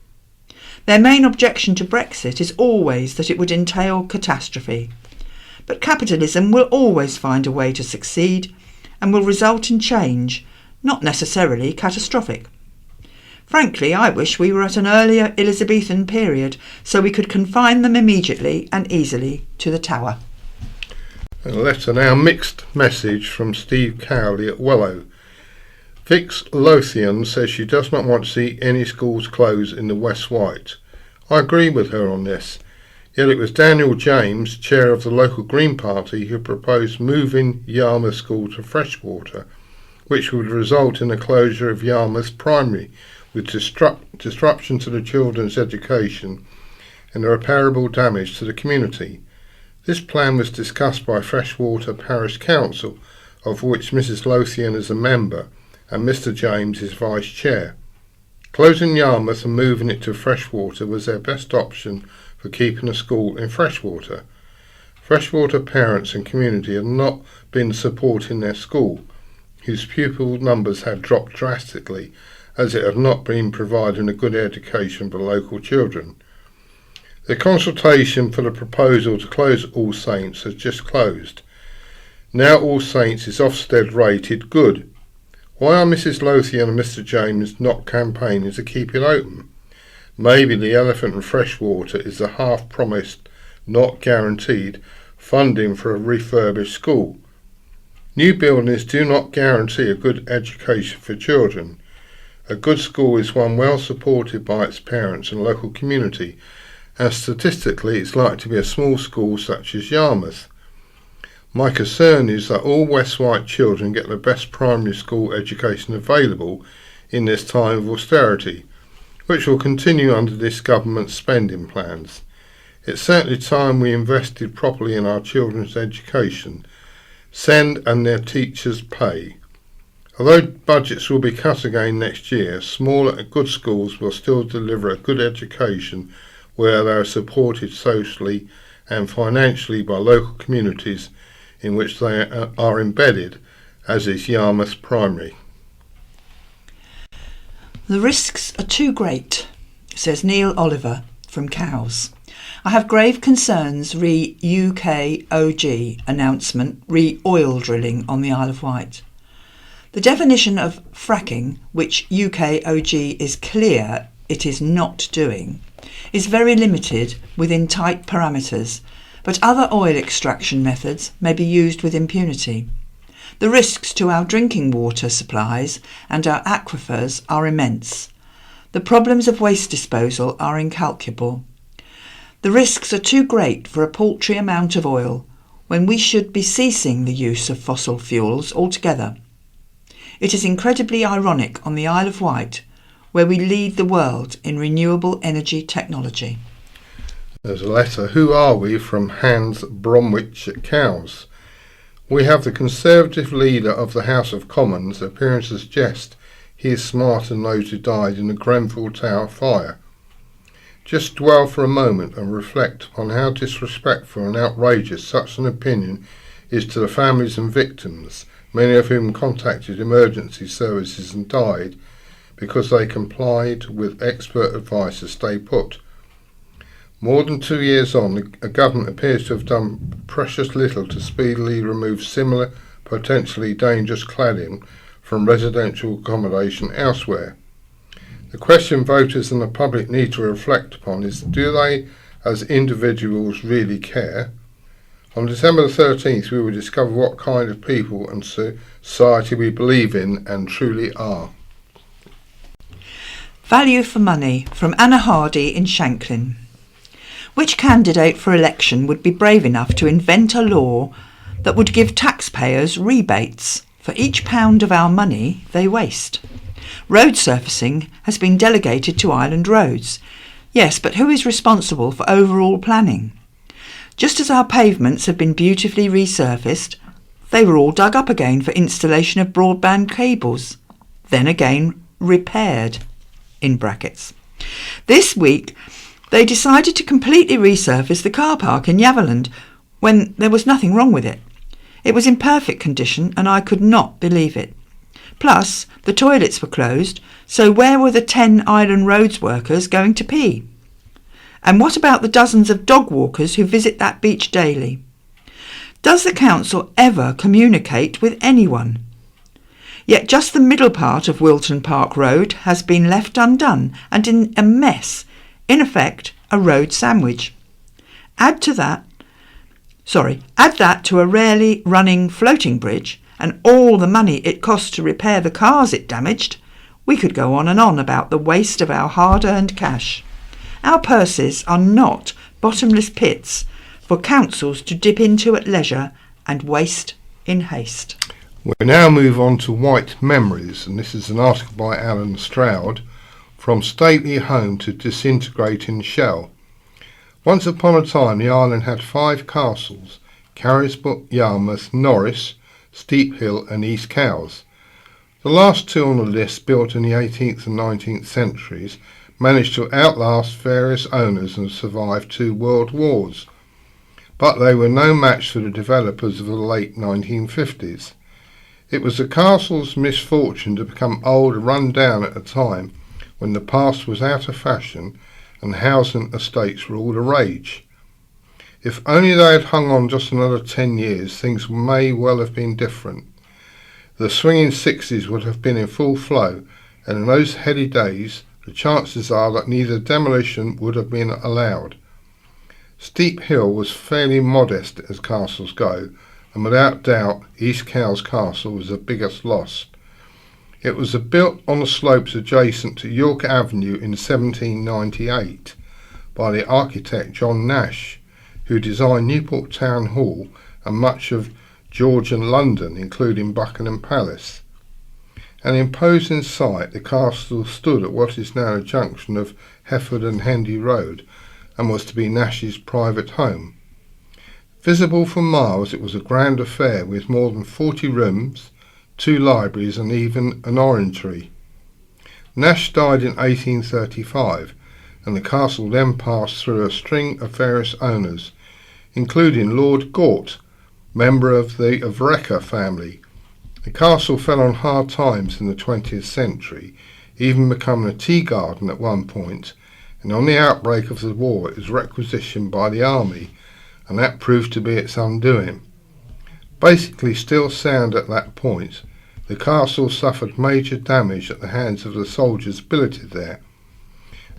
Their main objection to Brexit is always that it would entail catastrophe. But capitalism will always find a way to succeed and will result in change, not necessarily catastrophic. Frankly, I wish we were at an earlier Elizabethan period so we could confine them immediately and easily to the Tower. A letter now, mixed message from Steve Cowley at Wellow. Vix Lothian says she does not want to see any schools close in the West Wight. I agree with her on this. Yet it was Daniel James, chair of the local Green Party, who proposed moving Yarmouth School to Freshwater, which would result in the closure of Yarmouth Primary, with disruption to the children's education and irreparable damage to the community. This plan was discussed by Freshwater Parish Council, of which Mrs. Lothian is a member and Mr. James is vice chair. Closing Yarmouth and moving it to Freshwater was their best option for keeping a school in Freshwater. Freshwater parents and community have not been supporting their school, whose pupil numbers have dropped drastically as it had not been providing a good education for local children. The consultation for the proposal to close All Saints has just closed. Now All Saints is Ofsted rated good. Why are Mrs. Lothian and Mr. James not campaigning to keep it open? Maybe the elephant in Freshwater is the half-promised, not guaranteed, funding for a refurbished school. New buildings do not guarantee a good education for children. A good school is one well supported by its parents and local community, and statistically it's likely to be a small school such as Yarmouth. My concern is that all West Wight children get the best primary school education available in this time of austerity, which will continue under this government's spending plans. It's certainly time we invested properly in our children's education. Send and their teachers pay. Although budgets will be cut again next year, smaller and good schools will still deliver a good education where they are supported socially and financially by local communities in which they are embedded, as is Yarmouth Primary. The risks are too great, says Neil Oliver from Cowes. I have grave concerns re UKOG announcement re oil drilling on the Isle of Wight. The definition of fracking, which UKOG is clear it is not doing, is very limited within tight parameters, but other oil extraction methods may be used with impunity. The risks to our drinking water supplies and our aquifers are immense. The problems of waste disposal are incalculable. The risks are too great for a paltry amount of oil when we should be ceasing the use of fossil fuels altogether. It is incredibly ironic on the Isle of Wight, where we lead the world in renewable energy technology. There's a letter. Who are we? From Hans Bromwich at Cowes. We have the Conservative leader of the House of Commons appearing to suggest he is smarter than those who died in the Grenfell Tower fire. Just dwell for a moment and reflect on how disrespectful and outrageous such an opinion is to the families and victims, many of whom contacted emergency services and died because they complied with expert advice to stay put. More than 2 years on, the government appears to have done precious little to speedily remove similar, potentially dangerous cladding from residential accommodation elsewhere. The question voters and the public need to reflect upon is, do they, as individuals, really care? On December the 13th, we will discover what kind of people and society we believe in and truly are. Value for money from Anna Hardy in Shanklin. Which candidate for election would be brave enough to invent a law that would give taxpayers rebates for each pound of our money they waste? Road surfacing has been delegated to Island Roads. Yes, but who is responsible for overall planning? Just as our pavements have been beautifully resurfaced, they were all dug up again for installation of broadband cables, then again repaired, in brackets. This week, they decided to completely resurface the car park in Yaverland when there was nothing wrong with it. It was in perfect condition and I could not believe it. Plus, the toilets were closed, so where were the 10 Island Roads workers going to pee? And what about the dozens of dog walkers who visit that beach daily? Does the council ever communicate with anyone? Yet just the middle part of Wilton Park Road has been left undone and in a mess, in effect a road sandwich. Add that to a rarely running floating bridge and all the money it costs to repair the cars it damaged, we could go on and on about the waste of our hard-earned cash. Our purses are not bottomless pits for councils to dip into at leisure and waste in haste. We now move on to Wight Memories, and this is an article by Alan Stroud, From Stately Home to Disintegrating Shell. Once upon a time the island had 5 castles: Carisbrooke, Yarmouth, Norris, Steep Hill and East Cowes. The last 2 on the list, built in the 18th and 19th centuries, managed to outlast various owners and survive 2 world wars. But they were no match for the developers of the late 1950s. It was the castle's misfortune to become old and run down at a time when the past was out of fashion and housing estates were all the rage. If only they had hung on just another 10 years, things may well have been different. The swinging 60s would have been in full flow, and in those heady days the chances are that neither demolition would have been allowed. Steep Hill was fairly modest as castles go, and without doubt East Cowes Castle was the biggest loss. It was built on the slopes adjacent to York Avenue in 1798 by the architect John Nash, who designed Newport Town Hall and much of Georgian London, including Buckingham Palace. An imposing sight, the castle stood at what is now a junction of Hefford and Hendy Road, and was to be Nash's private home. Visible from miles, it was a grand affair with more than 40 rooms, 2 libraries and even an orangery. Nash died in 1835, and the castle then passed through a string of various owners, including Lord Gort, member of the Vrecker family. The castle fell on hard times in the 20th century, even becoming a tea garden at one point, and on the outbreak of the war it was requisitioned by the army, and that proved to be its undoing. Basically still sound at that point, the castle suffered major damage at the hands of the soldiers billeted there,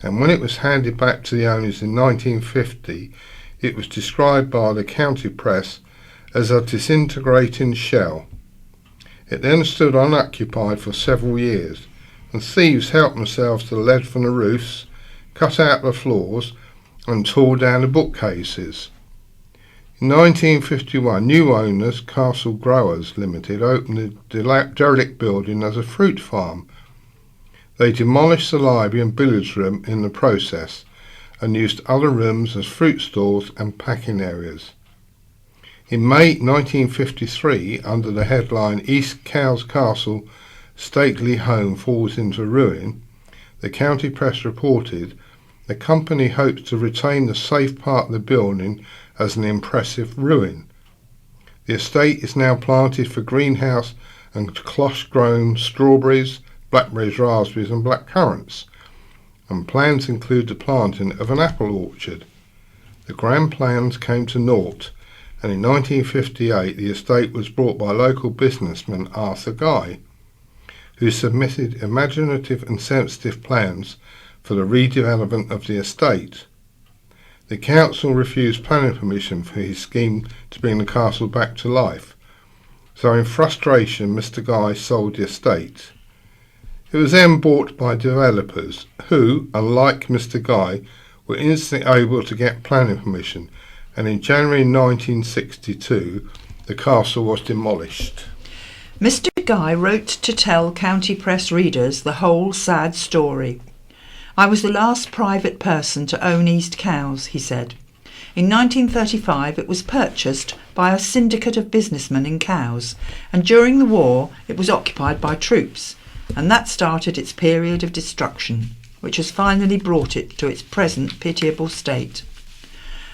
and when it was handed back to the owners in 1950, it was described by the county press as a disintegrating shell. It then stood unoccupied for several years, and thieves helped themselves to lead from the roofs, cut out the floors, and tore down the bookcases. In 1951, new owners, Castle Growers Limited, opened the derelict building as a fruit farm. They demolished the library and billiards room in the process, and used other rooms as fruit stores and packing areas. In May 1953, under the headline "East Cowes Castle Stately Home Falls into Ruin," the county press reported the company hopes to retain the safe part of the building as an impressive ruin. The estate is now planted for greenhouse and cloche-grown strawberries, blackberries, raspberries and blackcurrants, and plans include the planting of an apple orchard. The grand plans came to naught, and in 1958 the estate was bought by local businessman Arthur Guy, who submitted imaginative and sensitive plans for the redevelopment of the estate. The council refused planning permission for his scheme to bring the castle back to life, so in frustration Mr. Guy sold the estate. It was then bought by developers who, unlike Mr. Guy, were instantly able to get planning permission, and in January 1962 the castle was demolished. Mr. Guy wrote to tell county press readers the whole sad story. "I was the last private person to own East Cowes," he said. "In 1935 it was purchased by a syndicate of businessmen in Cowes, and during the war it was occupied by troops, and that started its period of destruction, which has finally brought it to its present pitiable state.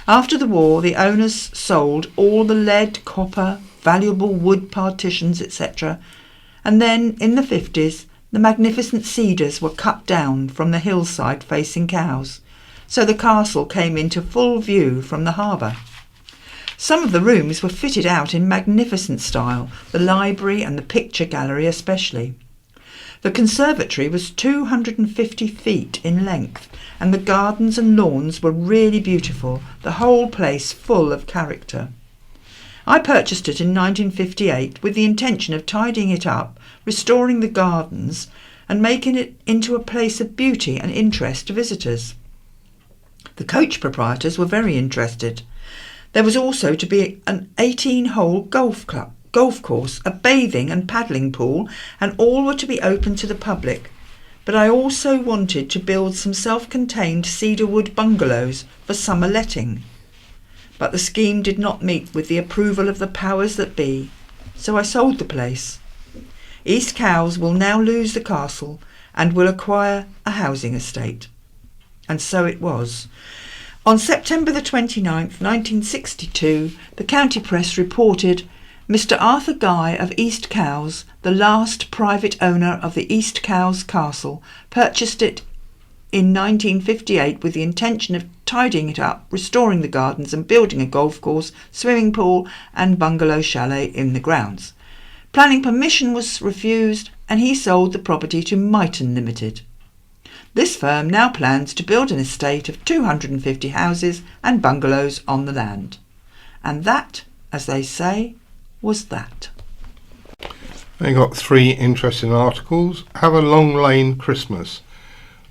After the war, the owners sold all the lead, copper, valuable wood partitions, etc., and then, in the 50s, the magnificent cedars were cut down from the hillside facing Cowes, so the castle came into full view from the harbour. Some of the rooms were fitted out in magnificent style, the library and the picture gallery especially. The conservatory was 250 feet in length, and the gardens and lawns were really beautiful, the whole place full of character. I purchased it in 1958 with the intention of tidying it up, restoring the gardens, and making it into a place of beauty and interest to visitors. The coach proprietors were very interested. There was also to be an 18-hole golf course, a bathing and paddling pool, and all were to be open to the public. but I also wanted to build some self-contained cedarwood bungalows for summer letting. But the scheme did not meet with the approval of the powers that be, so I sold the place. East Cowes will now lose the castle and will acquire a housing estate. And so it was. On September the 29th, 1962, the county press reported Mr. Arthur Guy of East Cowes, the last private owner of the East Cowes Castle, purchased it in 1958 with the intention of tidying it up, restoring the gardens and building a golf course, swimming pool and bungalow chalet in the grounds. Planning permission was refused and he sold the property to Mighton Limited. This firm now plans to build an estate of 250 houses and bungalows on the land. And that, as they say, was that. They got 3 interesting articles. Have a Long Lane Christmas.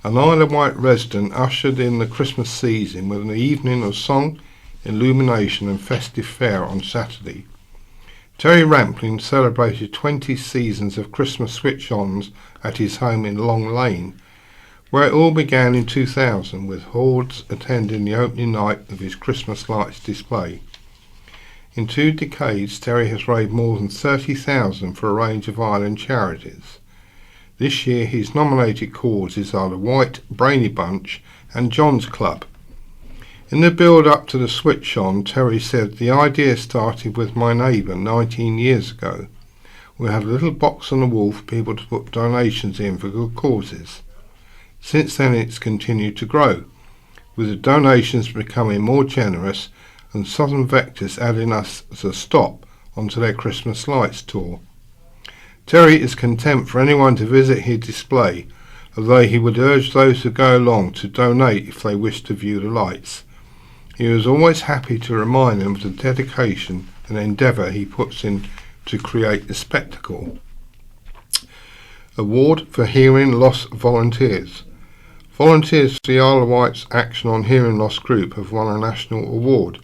An Isle of Wight resident ushered in the Christmas season with an evening of song, illumination and festive fare on Saturday. Terry Rampling celebrated 20 seasons of Christmas switch-ons at his home in Long Lane, where it all began in 2000 with hordes attending the opening night of his Christmas lights display. In 2 decades, Terry has raised more than $30,000 for a range of island charities. This year his nominated causes are the Wight, Brainy Bunch and John's Club. In the build-up to the switch-on, Terry said, "The idea started with my neighbour 19 years ago. We had a little box on the wall for people to put donations in for good causes. Since then it's continued to grow, with the donations becoming more generous and Southern Vectors adding us as a stop onto their Christmas lights tour. Terry is content for anyone to visit his display, although he would urge those who go along to donate if they wish to view the lights. He is always happy to remind them of the dedication and endeavour he puts in to create the spectacle." Award for Hearing Loss Volunteers. Volunteers for the Isle of Wight's Action on Hearing Loss group have won a national award.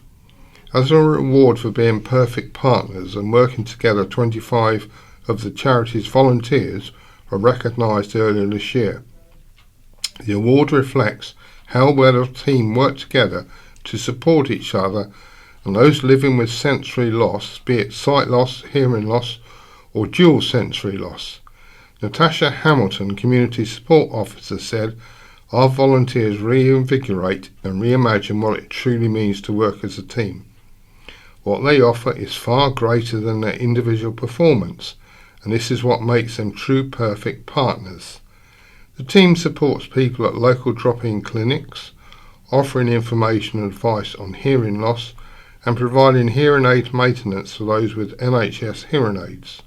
As a reward for being perfect partners and working together, 25 of the charity's volunteers were recognised earlier this year. The award reflects how well the team worked together to support each other and those living with sensory loss, be it sight loss, hearing loss or dual sensory loss. Natasha Hamilton, Community Support Officer, said, "Our volunteers reinvigorate and reimagine what it truly means to work as a team. What they offer is far greater than their individual performance, and this is what makes them true perfect partners. The team supports people at local drop-in clinics, offering information and advice on hearing loss and providing hearing aid maintenance for those with NHS hearing aids.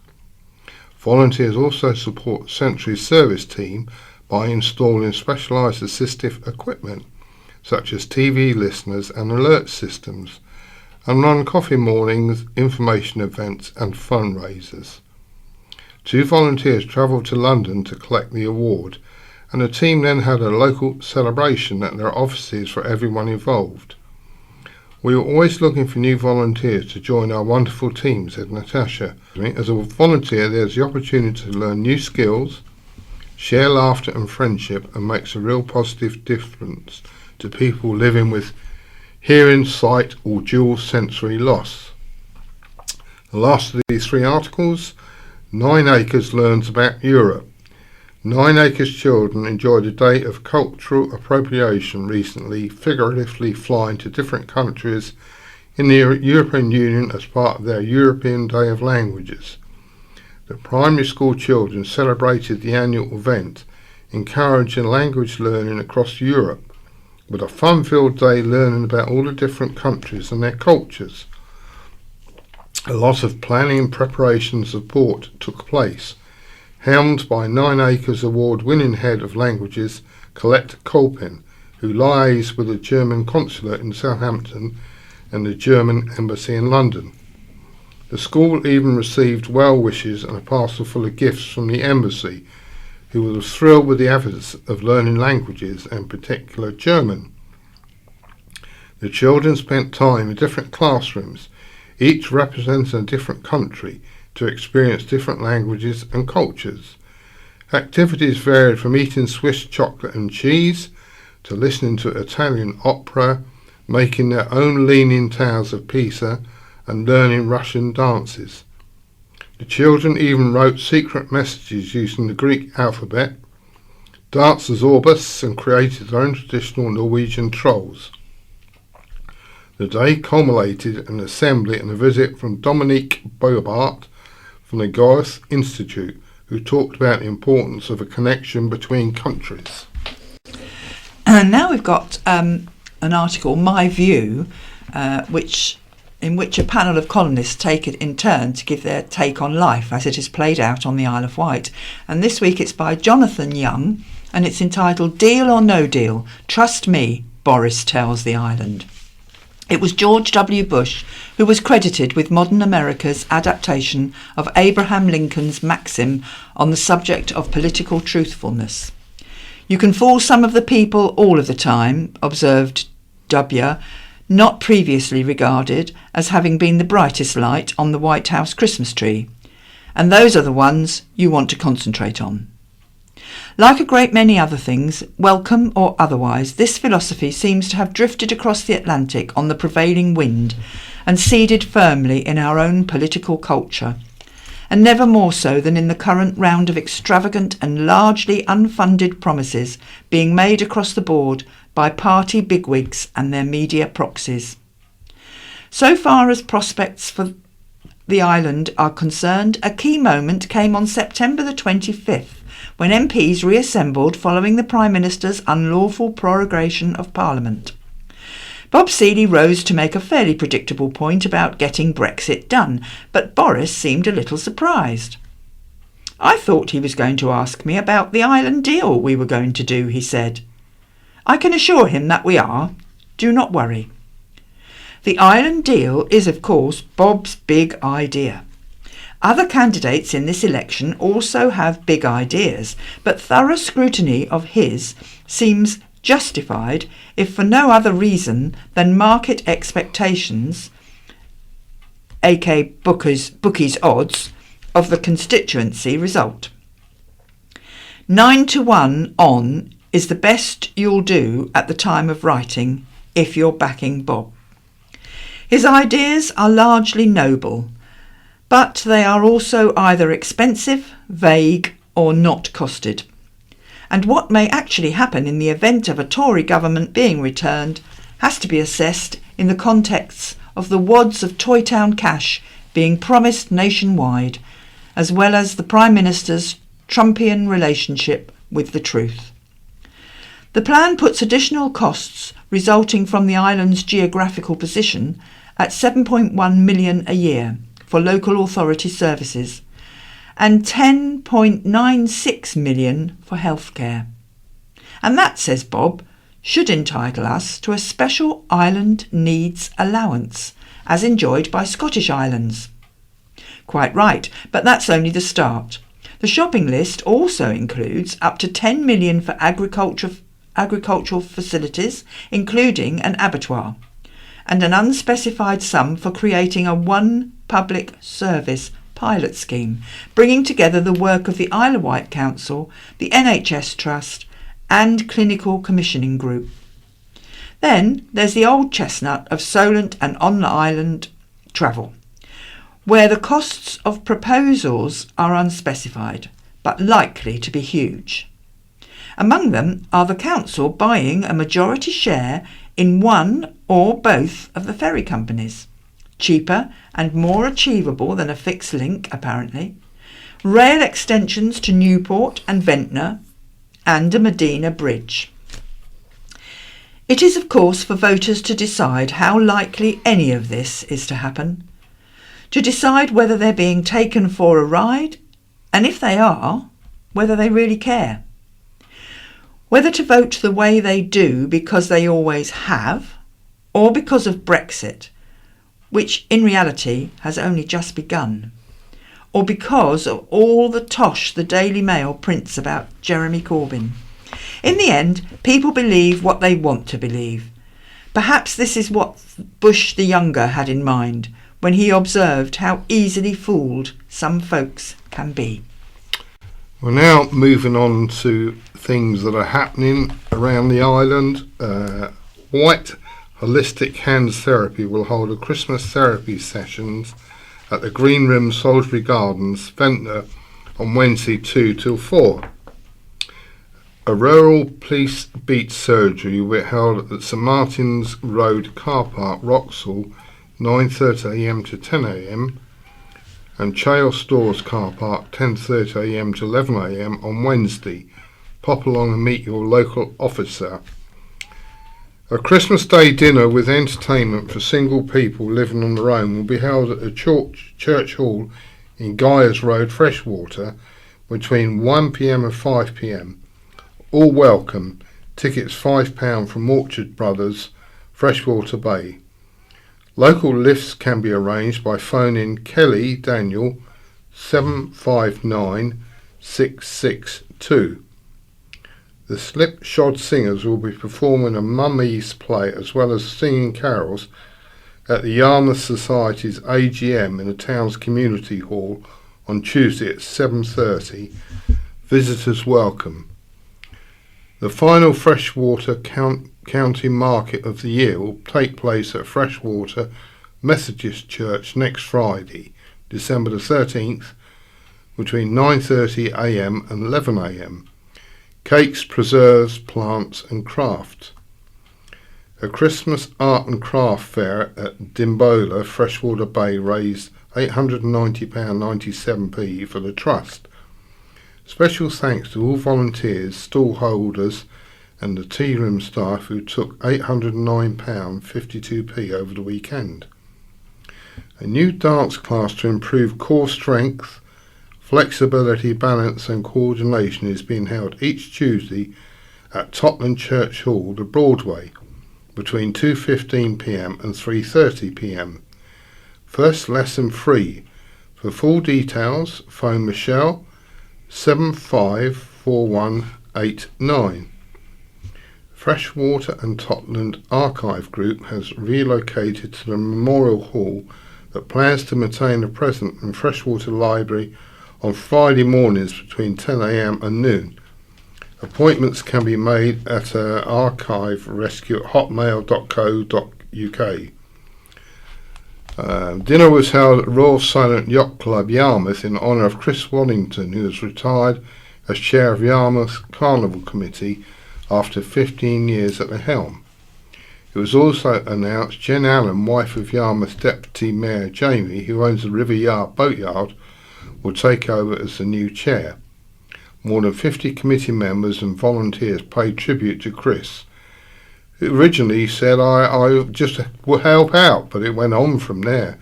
Volunteers also support the Sensory Service team by installing specialised assistive equipment such as TV listeners and alert systems, and run coffee mornings, information events and fundraisers." 2 volunteers travelled to London to collect the award, and the team then had a local celebration at their offices for everyone involved. "We are always looking for new volunteers to join our wonderful team," said Natasha. "As a volunteer, there's the opportunity to learn new skills, share laughter and friendship, and makes a real positive difference to people living with hearing, sight or dual sensory loss." The last of these 3 articles, 9 Acres learns about Europe. 9 Acres children enjoyed a day of cultural appropriation recently, figuratively flying to different countries in the European Union as part of their European Day of Languages. The primary school children celebrated the annual event, encouraging language learning across Europe, with a fun-filled day learning about all the different countries and their cultures. A lot of planning and preparation and support took place, helmed by 9 Acres award-winning head of languages, Colette Kolpin, who liaised with the German consulate in Southampton and the German embassy in London. The school even received well wishes and a parcel full of gifts from the embassy, who was thrilled with the efforts of learning languages, in particular German. The children spent time in different classrooms, each representing a different country, to experience different languages and cultures. Activities varied from eating Swiss chocolate and cheese to listening to Italian opera, making their own leaning towers of Pisa and learning Russian dances. The children even wrote secret messages using the Greek alphabet, danced as orbus and created their own traditional Norwegian trolls. The day culminated in an assembly and a visit from Dominique Bobart from the Goethe Institute, who talked about the importance of a connection between countries. And now we've got an article, My View, in which a panel of columnists take it in turn to give their take on life as it is played out on the Isle of Wight. And this week it's by Jonathan Young, and it's entitled Deal or No Deal? Trust Me, Boris Tells the Island. It was George W. Bush who was credited with modern America's adaptation of Abraham Lincoln's maxim on the subject of political truthfulness. You can fool some of the people all of the time, observed W., not previously regarded as having been the brightest light on the White House Christmas tree. And those are the ones you want to concentrate on. Like a great many other things, welcome or otherwise, this philosophy seems to have drifted across the Atlantic on the prevailing wind and seeded firmly in our own political culture, and never more so than in the current round of extravagant and largely unfunded promises being made across the board by party bigwigs and their media proxies. So far as prospects for the island are concerned, a key moment came on September the 25th, when MPs reassembled following the Prime Minister's unlawful prorogation of Parliament. Bob Seeley rose to make a fairly predictable point about getting Brexit done, but Boris seemed a little surprised. I thought he was going to ask me about the island deal we were going to do, he said. I can assure him that we are. Do not worry. The island deal is, of course, Bob's big idea. Other candidates in this election also have big ideas, but thorough scrutiny of his seems justified if for no other reason than market expectations, aka bookies' odds, of the constituency result. 9-1 on is the best you'll do at the time of writing if you're backing Bob. His ideas are largely noble, but they are also either expensive, vague, or not costed. And what may actually happen in the event of a Tory government being returned has to be assessed in the context of the wads of Toy Town cash being promised nationwide, as well as the Prime Minister's Trumpian relationship with the truth. The plan puts additional costs resulting from the island's geographical position at $7.1 million a year for local authority services and $10.96 million for healthcare. And that, says Bob, should entitle us to a special island needs allowance, as enjoyed by Scottish islands. Quite right, but that's only the start. The shopping list also includes up to $10 million for agricultural facilities, including an abattoir, and an unspecified sum for creating a one public service pilot scheme, bringing together the work of the Isle of Wight Council, the NHS Trust, and Clinical Commissioning Group. Then there's the old chestnut of Solent and on-island travel, where the costs of proposals are unspecified, but likely to be huge. Among them are the council buying a majority share in one or both of the ferry companies, cheaper and more achievable than a fixed link apparently, rail extensions to Newport and Ventnor, and a Medina bridge. It is of course for voters to decide how likely any of this is to happen, to decide whether they're being taken for a ride, and if they are, whether they really care. Whether to vote the way they do because they always have, or because of Brexit, which in reality has only just begun, or because of all the tosh the Daily Mail prints about Jeremy Corbyn. In the end, people believe what they want to believe. Perhaps this is what Bush the Younger had in mind when he observed how easily fooled some folks can be. We're now moving on to things that are happening around the island. Wight Holistic Hands Therapy will hold a Christmas therapy sessions at the Green Room Salisbury Gardens, Ventnor, on Wednesday 2 till 4. A rural police beat surgery will be held at St Martin's Road Car Park, Wroxall, 9:30am to 10am, and Chale Stores Car Park, 10:30am to 11am on Wednesday. Pop along and meet your local officer. A Christmas Day dinner with entertainment for single people living on their own will be held at the Church Hall in Gyers Road, Freshwater, between 1pm and 5pm. All welcome. Tickets £5 from Orchard Brothers, Freshwater Bay. Local lifts can be arranged by phoning Kelly Daniel 759 662. The Slipshod Singers will be performing a Mummy's play as well as singing carols at the Yarmouth Society's AGM in the town's community hall on Tuesday at 7:30. Visitors welcome. The final freshwater county market of the year will take place at Freshwater Methodist Church next Friday, December the 13th, between 9:30am and 11am. Cakes, preserves, plants and craft. A Christmas art and craft fair at Dimbola, Freshwater Bay raised £890.97 for the Trust. Special thanks to all volunteers, stall holders and the tea room staff who took £809.52 over the weekend. A new dance class to improve core strength, flexibility, balance and coordination is being held each Tuesday at Totland Church Hall, the Broadway, between 2:15pm and 3:30pm. First lesson free. For full details, phone Michelle 754189. Freshwater and Totland Archive Group has relocated to the Memorial Hall that plans to maintain a presence in Freshwater Library on Friday mornings between 10am and noon. Appointments can be made at archiverescue@hotmail.co.uk. Dinner was held at Royal Silent Yacht Club, Yarmouth, in honour of Chris Waddington, who has retired as chair of Yarmouth Carnival Committee after 15 years at the helm. It was also announced Jen Allen, wife of Yarmouth Deputy Mayor Jamie, who owns the River Yard Boatyard, will take over as the new chair. More than 50 committee members and volunteers paid tribute to Chris, who originally said, I just will help out, but it went on from there.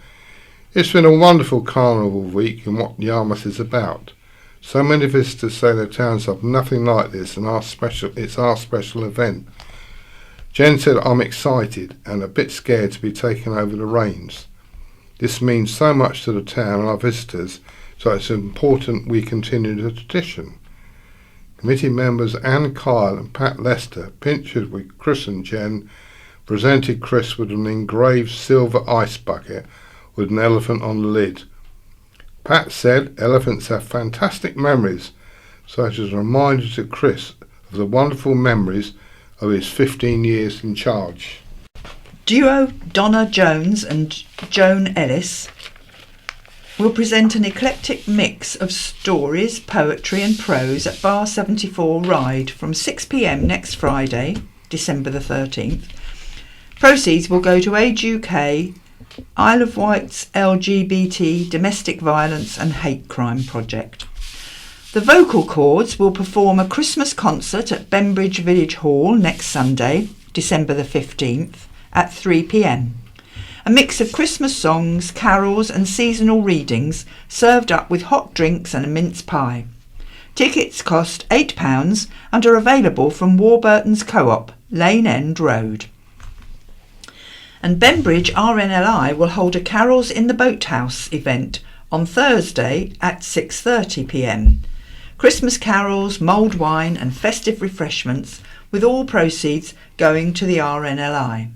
It's been a wonderful carnival week and what Yarmouth is about. So many visitors say their towns have nothing like this, and it's our special event. Jen said, I'm excited and a bit scared to be taking over the reins. This means so much to the town and our visitors, so it's important we continue the tradition. Committee members Anne Kyle and Pat Lester, pictured with Chris and Jen, presented Chris with an engraved silver ice bucket with an elephant on the lid. Pat said elephants have fantastic memories, so it is a reminder to Chris of the wonderful memories of his 15 years in charge. Duo Donna Jones and Joan Ellis will present an eclectic mix of stories, poetry and prose at Bar 74 Ride from 6pm next Friday, December the 13th. Proceeds will go to Age UK, Isle of Wight's LGBT Domestic Violence and Hate Crime Project. The Vocal Chords will perform a Christmas concert at Bembridge Village Hall next Sunday, December the 15th at 3pm. A mix of Christmas songs, carols and seasonal readings served up with hot drinks and a mince pie. Tickets cost £8 and are available from Warburton's Co-op, Lane End Road. And Bembridge RNLI will hold a Carols in the Boathouse event on Thursday at 6:30pm. Christmas carols, mulled wine and festive refreshments, with all proceeds going to the RNLI.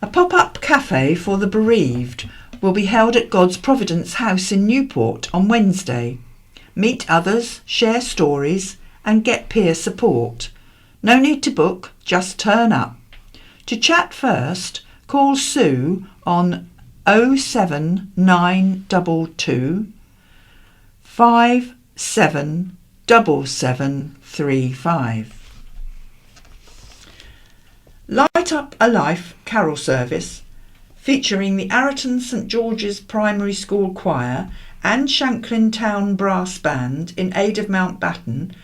A pop-up cafe for the bereaved will be held at God's Providence House in Newport on Wednesday. Meet others, share stories and get peer support. No need to book, just turn up. To chat first, call Sue on 07922 577735. Light Up a Life carol service featuring the Arreton St George's Primary School Choir and Shanklin Town Brass Band in aid of Mountbatten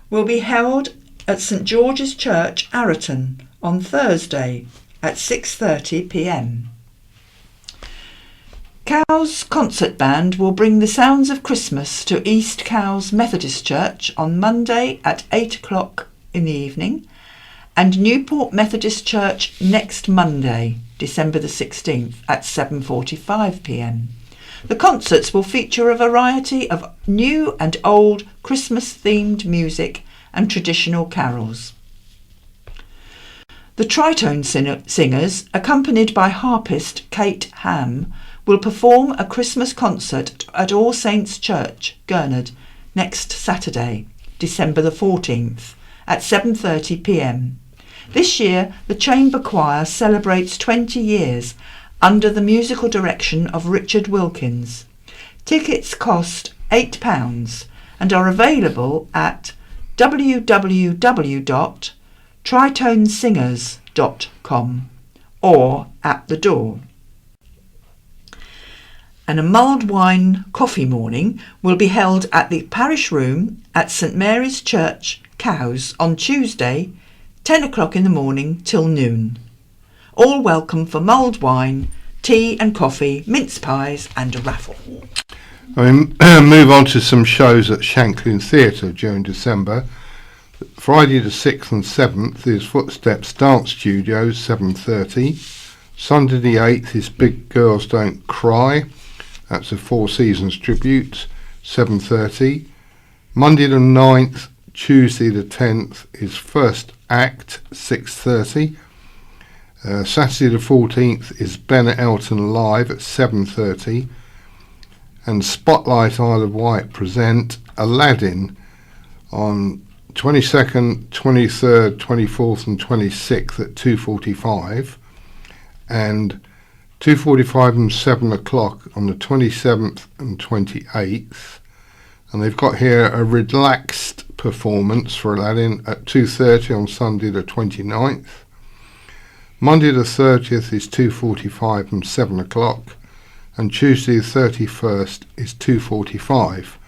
will be held at St George's Church, Arreton on Thursday at 6:30 p.m. Cowes Concert Band will bring the sounds of Christmas to East Cowes Methodist Church on Monday at 8 o'clock in the evening and Newport Methodist Church next Monday, December the 16th at 7:45 p.m. The concerts will feature a variety of new and old Christmas-themed music and traditional carols. The Tritone Singers, accompanied by harpist Kate Ham, will perform a Christmas concert at All Saints Church, Gurnard, next Saturday, December the 14th, at 7:30 p.m. This year, the Chamber Choir celebrates 20 years under the musical direction of Richard Wilkins. Tickets cost £8 and are available at www.tritonesingers.com or at the door. And a mulled wine coffee morning will be held at the parish room at St Mary's Church, Cowes, on Tuesday, 10 o'clock in the morning till noon. All welcome for mulled wine, tea and coffee, mince pies and a raffle. I move on to some shows at Shanklin Theatre during December. Friday the 6th and 7th is Footsteps Dance Studios, 7:30. Sunday the 8th is Big Girls Don't Cry. That's a Four Seasons tribute, 7:30. Monday the 9th, Tuesday the 10th is First Act, 6:30. Saturday the 14th is Ben Elton Live at 7:30. And Spotlight Isle of Wight present Aladdin on 22nd, 23rd, 24th and 26th at 2:45. And 2:45 and 7 o'clock on the 27th and 28th. And they've got here a relaxed performance for Aladdin at 2:30 on Sunday the 29th. Monday the 30th is 2:45 and 7 o'clock. And Tuesday the 31st is 2:45.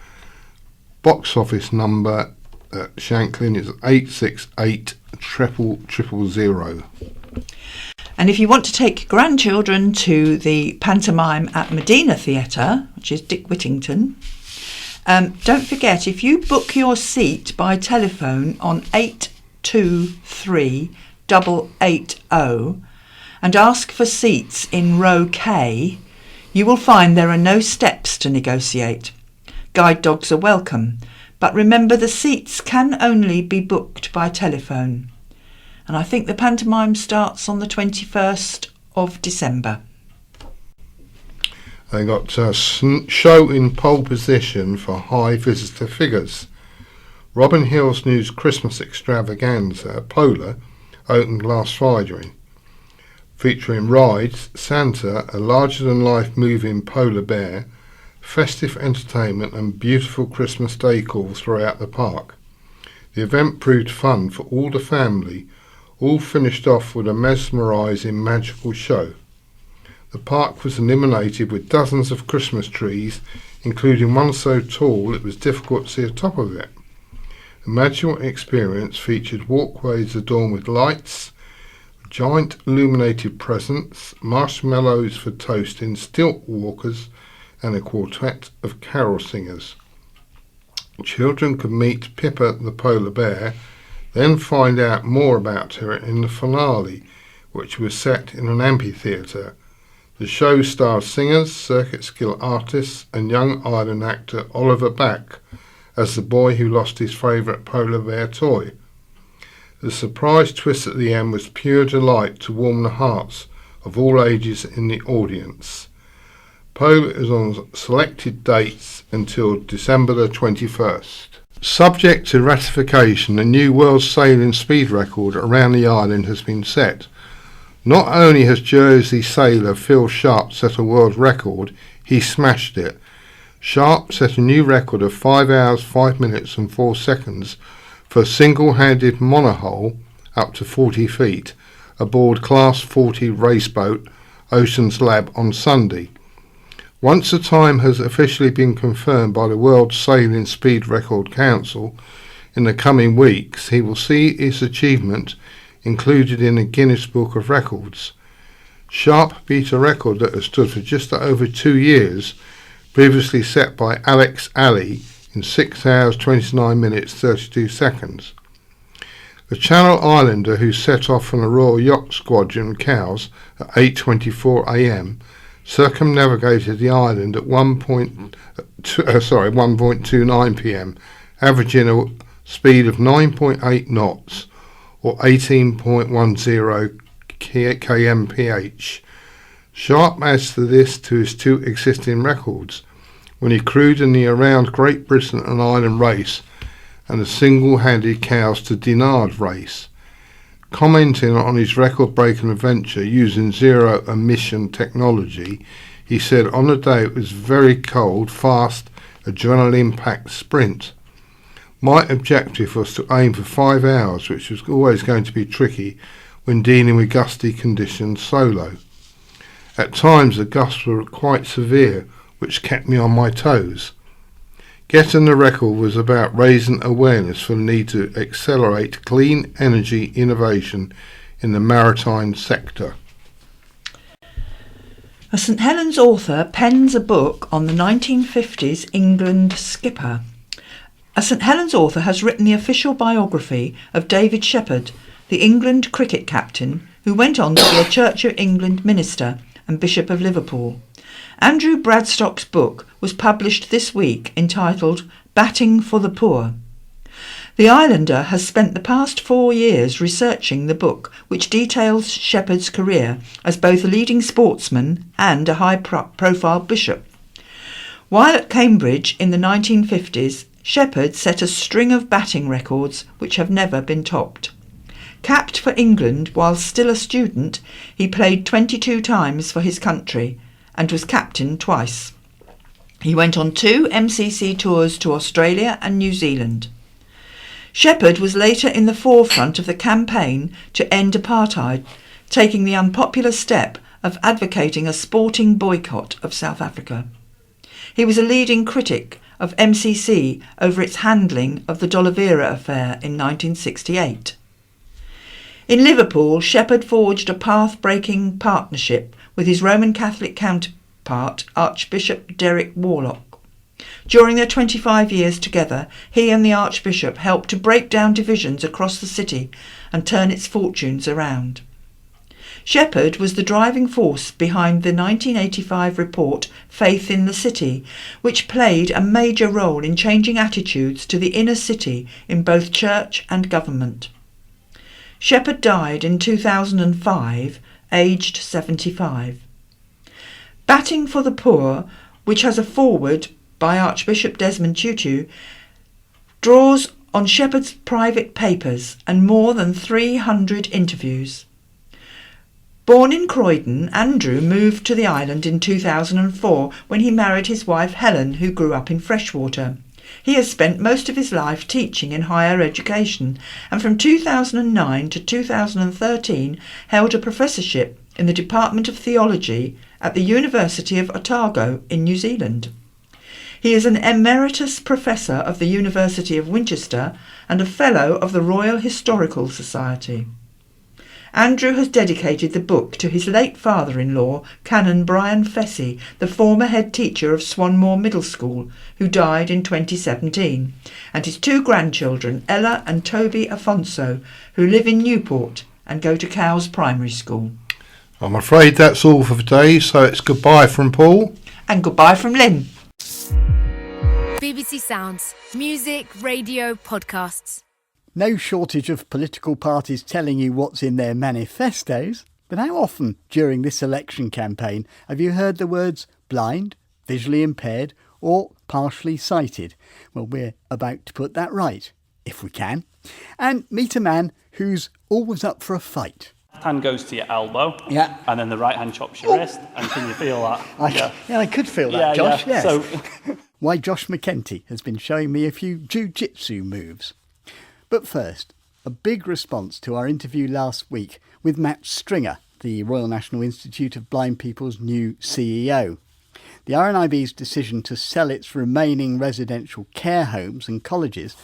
Box office number at Shanklin is 868 000. And if you want to take grandchildren to the pantomime at Medina Theatre, which is Dick Whittington, don't forget, if you book your seat by telephone on 823-880 and ask for seats in row K, you will find there are no steps to negotiate. Guide dogs are welcome, but remember the seats can only be booked by telephone. And I think the pantomime starts on the 21st of December. They got a show in pole position for high visitor figures. Robin Hill's News Christmas Extravaganza, Polar, opened last Friday, featuring rides, Santa, a larger-than-life moving polar bear, festive entertainment and beautiful Christmas decor throughout the park. The event proved fun for all the family, all finished off with a mesmerising magical show. The park was illuminated with dozens of Christmas trees, including one so tall it was difficult to see the top of it. The magical experience featured walkways adorned with lights, giant illuminated presents, marshmallows for toasting, stilt walkers, and a quartet of carol singers. Children could meet Pippa the polar bear, then find out more about her in the finale, which was set in an amphitheatre. The show stars singers, circuit skill artists, and young Ireland actor Oliver Back as the boy who lost his favourite polar bear toy. The surprise twist at the end was pure delight to warm the hearts of all ages in the audience. Poll is on selected dates until December the 21st. Subject to ratification, a new world sailing speed record around the island has been set. Not only has Jersey sailor Phil Sharp set a world record, he smashed it. Sharp set a new record of 5 hours, 5 minutes and 4 seconds for a single-handed monohull up to 40 feet aboard Class 40 race boat Ocean's Lab on Sunday. Once the time has officially been confirmed by the World Sailing Speed Record Council in the coming weeks, he will see his achievement included in the Guinness Book of Records. Sharp beat a record that has stood for just over 2 years, previously set by Alex Alley in 6 hours 29 minutes 32 seconds. The Channel Islander, who set off from the Royal Yacht Squadron Cowes at 8:24 a.m, circumnavigated the island at 1.29 p.m, averaging a speed of 9.8 knots or 18.10 kmph. Sharp adds to this to his 2 existing records when he crewed in the Around Great Britain and Ireland race and the single-handed Cowes to Dinard race. Commenting on his record-breaking adventure using zero-emission technology, he said, "On the day it was very cold, fast, adrenaline-packed sprint. My objective was to aim for 5 hours, which was always going to be tricky when dealing with gusty conditions solo. At times the gusts were quite severe, which kept me on my toes. Getting the record was about raising awareness for the need to accelerate clean energy innovation in the maritime sector." A St Helens author pens a book on the 1950s England skipper. A St Helens author has written the official biography of David Shepherd, the England cricket captain who went on to be a Church of England minister and Bishop of Liverpool. Andrew Bradstock's book was published this week entitled Batting for the Poor. The Islander has spent the past 4 years researching the book, which details Shepherd's career as both a leading sportsman and a high-profile bishop. While at Cambridge in the 1950s, Shepherd set a string of batting records which have never been topped. Capped for England while still a student, he played 22 times for his country and was captain twice. He went on 2 MCC tours to Australia and New Zealand. Shepherd was later in the forefront of the campaign to end apartheid, taking the unpopular step of advocating a sporting boycott of South Africa. He was a leading critic of MCC over its handling of the D'Oliveira affair in 1968. In Liverpool, Shepherd forged a path-breaking partnership with his Roman Catholic counterpart, Archbishop Derek Warlock. During their 25 years together, he and the Archbishop helped to break down divisions across the city and turn its fortunes around. Shepherd was the driving force behind the 1985 report Faith in the City, which played a major role in changing attitudes to the inner city in both church and government. Shepherd died in 2005, aged 75. Batting for the Poor, which has a foreword by Archbishop Desmond Tutu, draws on Shepherd's private papers and more than 300 interviews. Born in Croydon, Andrew moved to the island in 2004 when he married his wife Helen, who grew up in Freshwater. He has spent most of his life teaching in higher education and from 2009 to 2013 held a professorship in the Department of Theology at the University of Otago in New Zealand. He is an emeritus professor of the University of Winchester and a fellow of the Royal Historical Society. Andrew has dedicated the book to his late father-in-law, Canon Brian Fessy, the former head teacher of Swanmore Middle School, who died in 2017, and his 2 grandchildren, Ella and Toby Afonso, who live in Newport and go to Cowes Primary School. I'm afraid that's all for today, so it's goodbye from Paul. And goodbye from Lynn. BBC Sounds. Music, radio, podcasts. No shortage of political parties telling you what's in their manifestos. But how often during this election campaign have you heard the words blind, visually impaired or partially sighted? Well, we're about to put that right, if we can. And meet a man who's always up for a fight. Hand goes to your elbow, Yeah. and then the right hand chops your wrist. And can you feel that? I could feel that, Josh, yes. So, Why, Josh McKenty has been showing me a few jiu-jitsu moves. But first, a big response to our interview last week with Matt Stringer, the Royal National Institute of Blind People's new CEO. The RNIB's decision to sell its remaining residential care homes and colleges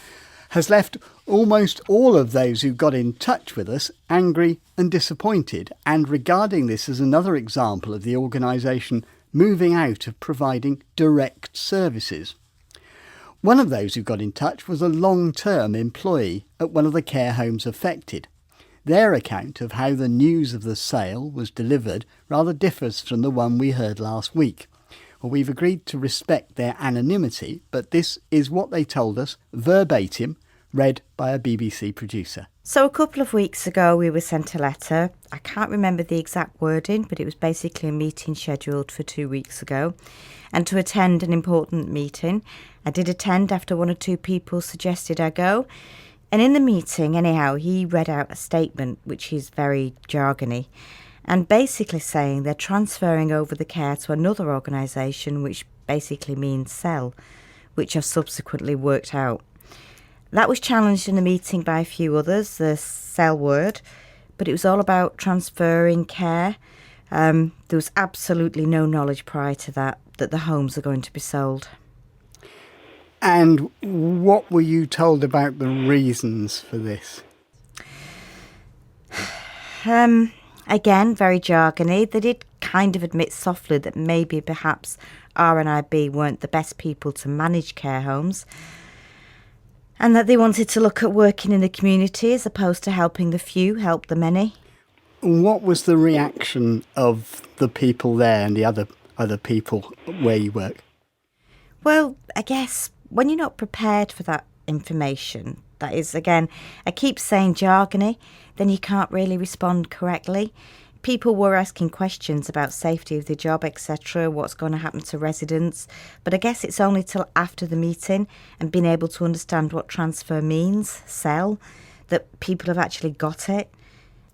has left almost all of those who got in touch with us angry and disappointed, and regarding this as another example of the organisation moving out of providing direct services. One of those who got in touch was a long-term employee at one of the care homes affected. Their account of how the news of the sale was delivered rather differs from the one we heard last week. Well, we've agreed to respect their anonymity, but this is what they told us, verbatim, read by a BBC producer. So a couple of weeks ago we were sent a letter. I can't remember the exact wording, but it was basically a meeting scheduled for 2 weeks ago, and to attend an important meeting. I did attend after one or two people suggested I go. And in the meeting, anyhow, he read out a statement which is very jargony, and basically saying they're transferring over the care to another organisation, which basically means sell, which I've subsequently worked out. That was challenged in the meeting by a few others, the sell word, but it was all about transferring care. There was absolutely no knowledge prior to that the homes are going to be sold. And what were you told about the reasons for this? Again, very jargony. They did kind of admit softly that maybe perhaps RNIB weren't the best people to manage care homes, and that they wanted to look at working in the community as opposed to helping the few help the many. What was the reaction of the people there and the other people where you work? Well, I guess when you're not prepared for that information, that is, again, I keep saying jargony, then you can't really respond correctly. People were asking questions about safety of the job, etc., what's going to happen to residents. But I guess it's only till after the meeting and being able to understand what transfer means, sell, that people have actually got it.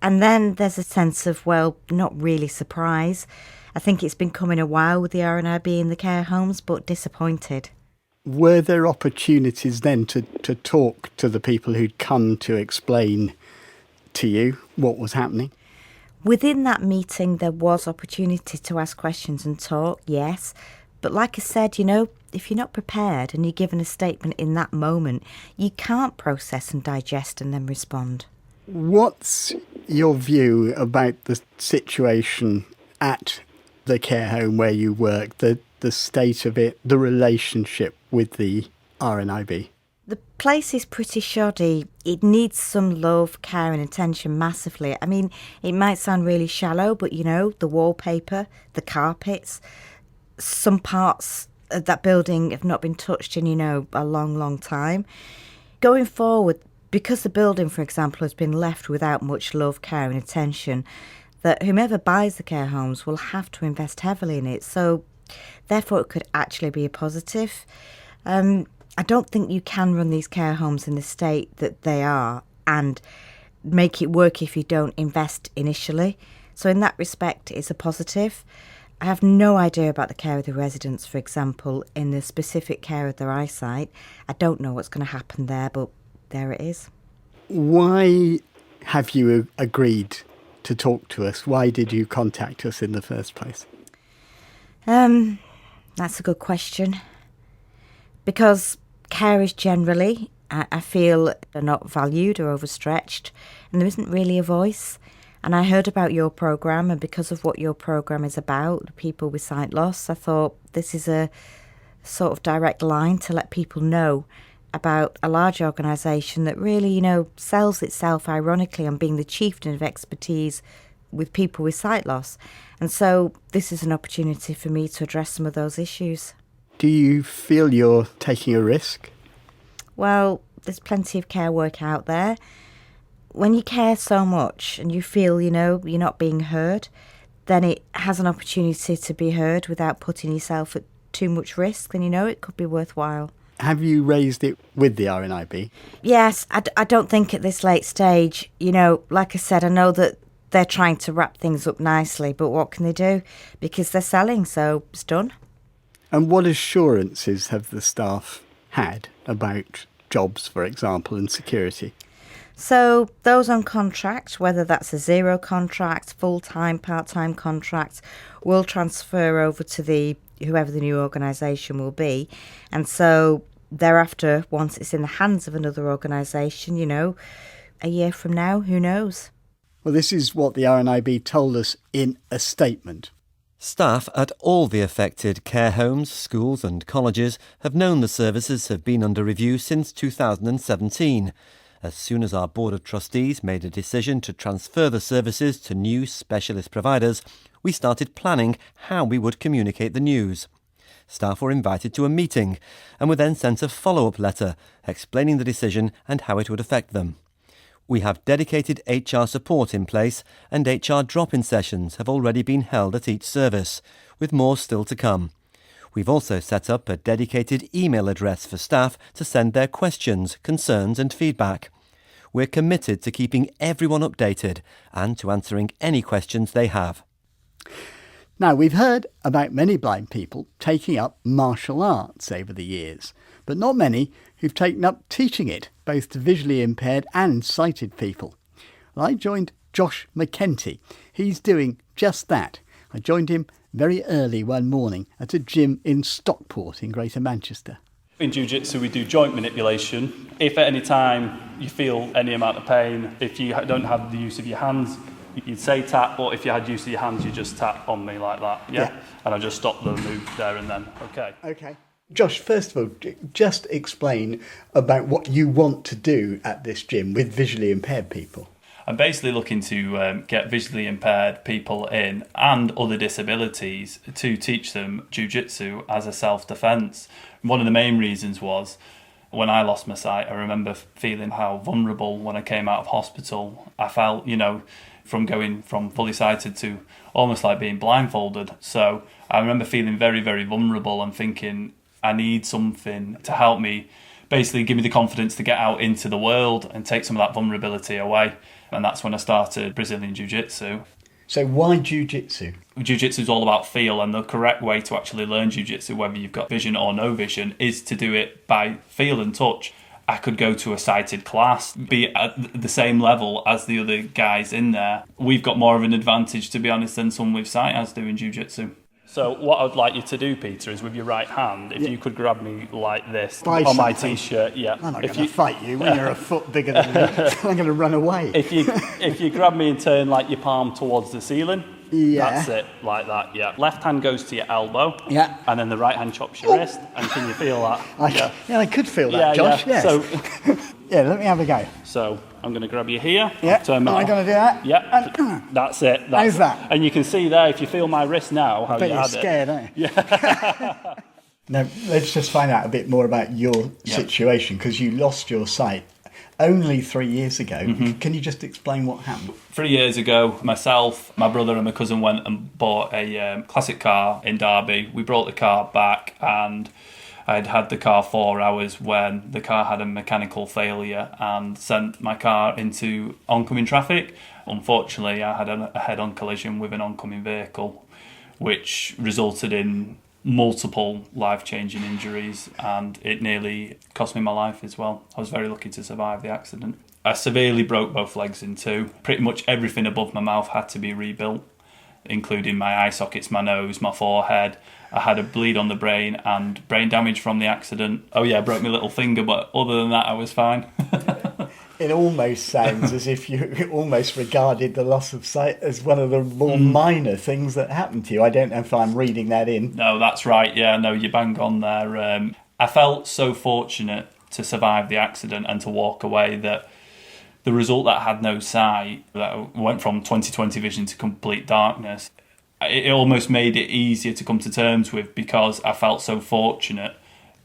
And then there's a sense of, well, not really surprise. I think it's been coming a while with the RNIB in the care homes, but disappointed. Were there opportunities then to talk to the people who'd come to explain to you what was happening? Within that meeting, there was opportunity to ask questions and talk, yes. But like I said, if you're not prepared and you're given a statement in that moment, you can't process and digest and then respond. What's your view about the situation at the care home where you work, the state of it, the relationship with the RNIB? The place is pretty shoddy. It needs some love, care and attention massively. I mean, it might sound really shallow, but the wallpaper, the carpets, some parts of that building have not been touched in, a long, long time. Going forward, because the building, for example, has been left without much love, care and attention, that whomever buys the care homes will have to invest heavily in it. So, therefore, it could actually be a positive. I don't think you can run these care homes in the state that they are and make it work if you don't invest initially. So in that respect, it's a positive. I have no idea about the care of the residents, for example, in the specific care of their eyesight. I don't know what's going to happen there, but there it is. Why have you agreed to talk to us? Why did you contact us in the first place? That's a good question. Because carers generally, I feel, are not valued or overstretched, and there isn't really a voice. And I heard about your programme, and because of what your programme is about, people with sight loss, I thought this is a sort of direct line to let people know about a large organisation that really, sells itself ironically on being the chieftain of expertise with people with sight loss. And so this is an opportunity for me to address some of those issues. Do you feel you're taking a risk? Well, there's plenty of care work out there. when you care so much and you feel, you're not being heard, then it has an opportunity to be heard without putting yourself at too much risk, then it could be worthwhile. Have you raised it with the RNIB? Yes, I don't think at this late stage, like I said, I know that they're trying to wrap things up nicely, but what can they do? Because they're selling, so it's done. And what assurances have the staff had about jobs, for example, and security? So those on contract, whether that's a zero contract, full-time, part-time contract, will transfer over to whoever the new organisation will be. And so thereafter, once it's in the hands of another organisation, a year from now, who knows? Well, this is what the RNIB told us in a statement. Staff at all the affected care homes, schools and colleges have known the services have been under review since 2017. As soon as our Board of Trustees made a decision to transfer the services to new specialist providers, we started planning how we would communicate the news. Staff were invited to a meeting and were then sent a follow-up letter explaining the decision and how it would affect them. We have dedicated HR support in place and HR drop-in sessions have already been held at each service, with more still to come. We've also set up a dedicated email address for staff to send their questions, concerns and feedback. We're committed to keeping everyone updated and to answering any questions they have. Now, we've heard about many blind people taking up martial arts over the years, but not many who've taken up teaching it, both to visually impaired and sighted people. Well, I joined Josh McKenty. He's doing just that. I joined him very early one morning at a gym in Stockport in Greater Manchester. In jiu-jitsu, we do joint manipulation. If at any time you feel any amount of pain, if you don't have the use of your hands, you'd say tap, or if you had use of your hands, you just tap on me like that, yeah? And I just stop the move there and then, okay. Josh, first of all, just explain about what you want to do at this gym with visually impaired people. I'm basically looking to get visually impaired people in and other disabilities to teach them jiu-jitsu as a self-defence. One of the main reasons was when I lost my sight, I remember feeling how vulnerable when I came out of hospital. I felt, from going from fully sighted to almost like being blindfolded. So I remember feeling very, very vulnerable and thinking I need something to help me, basically give me the confidence to get out into the world and take some of that vulnerability away. And that's when I started Brazilian Jiu-Jitsu. So why Jiu-Jitsu? Jiu-Jitsu is all about feel, and the correct way to actually learn Jiu-Jitsu, whether you've got vision or no vision, is to do it by feel and touch. I could go to a sighted class, be at the same level as the other guys in there. We've got more of an advantage, to be honest, than some with sight as doing Jiu-Jitsu. So what I would like you to do, Peter, is with your right hand, if you could grab me like this on my T-shirt. Yeah. I'm not going to fight you when you're a foot bigger than me. I'm going to run away. If you grab me and turn like your palm towards the ceiling, that's it, like that, yeah. Left hand goes to your elbow, and then the right hand chops your wrist, and can you feel that? I could feel that, Josh, yes. So, let me have a go. So I'm going to grab you here. Am I going to do that? Yeah, that's it. How's that? And you can see there, if you feel my wrist now, how you had it. You're scared, aren't you? Yeah. Now, let's just find out a bit more about your situation, because you lost your sight only 3 years ago. Mm-hmm. Can you just explain what happened? 3 years ago, myself, my brother and my cousin went and bought a classic car in Derby. We brought the car back and I'd had the car 4 hours when the car had a mechanical failure and sent my car into oncoming traffic. Unfortunately, I had a head-on collision with an oncoming vehicle, which resulted in multiple life-changing injuries, and it nearly cost me my life as well. I was very lucky to survive the accident. I severely broke both legs in two. Pretty much everything above my mouth had to be rebuilt, including my eye sockets, my nose, my forehead. I had a bleed on the brain and brain damage from the accident. Oh yeah, I broke my little finger, but other than that, I was fine. It almost sounds as if you almost regarded the loss of sight as one of the more minor things that happened to you. I don't know if I'm reading that in. No, that's right. Yeah, no, you're bang on there. I felt so fortunate to survive the accident and to walk away that the result that I had no sight, that went from 20/20 vision to complete darkness, it almost made it easier to come to terms with because I felt so fortunate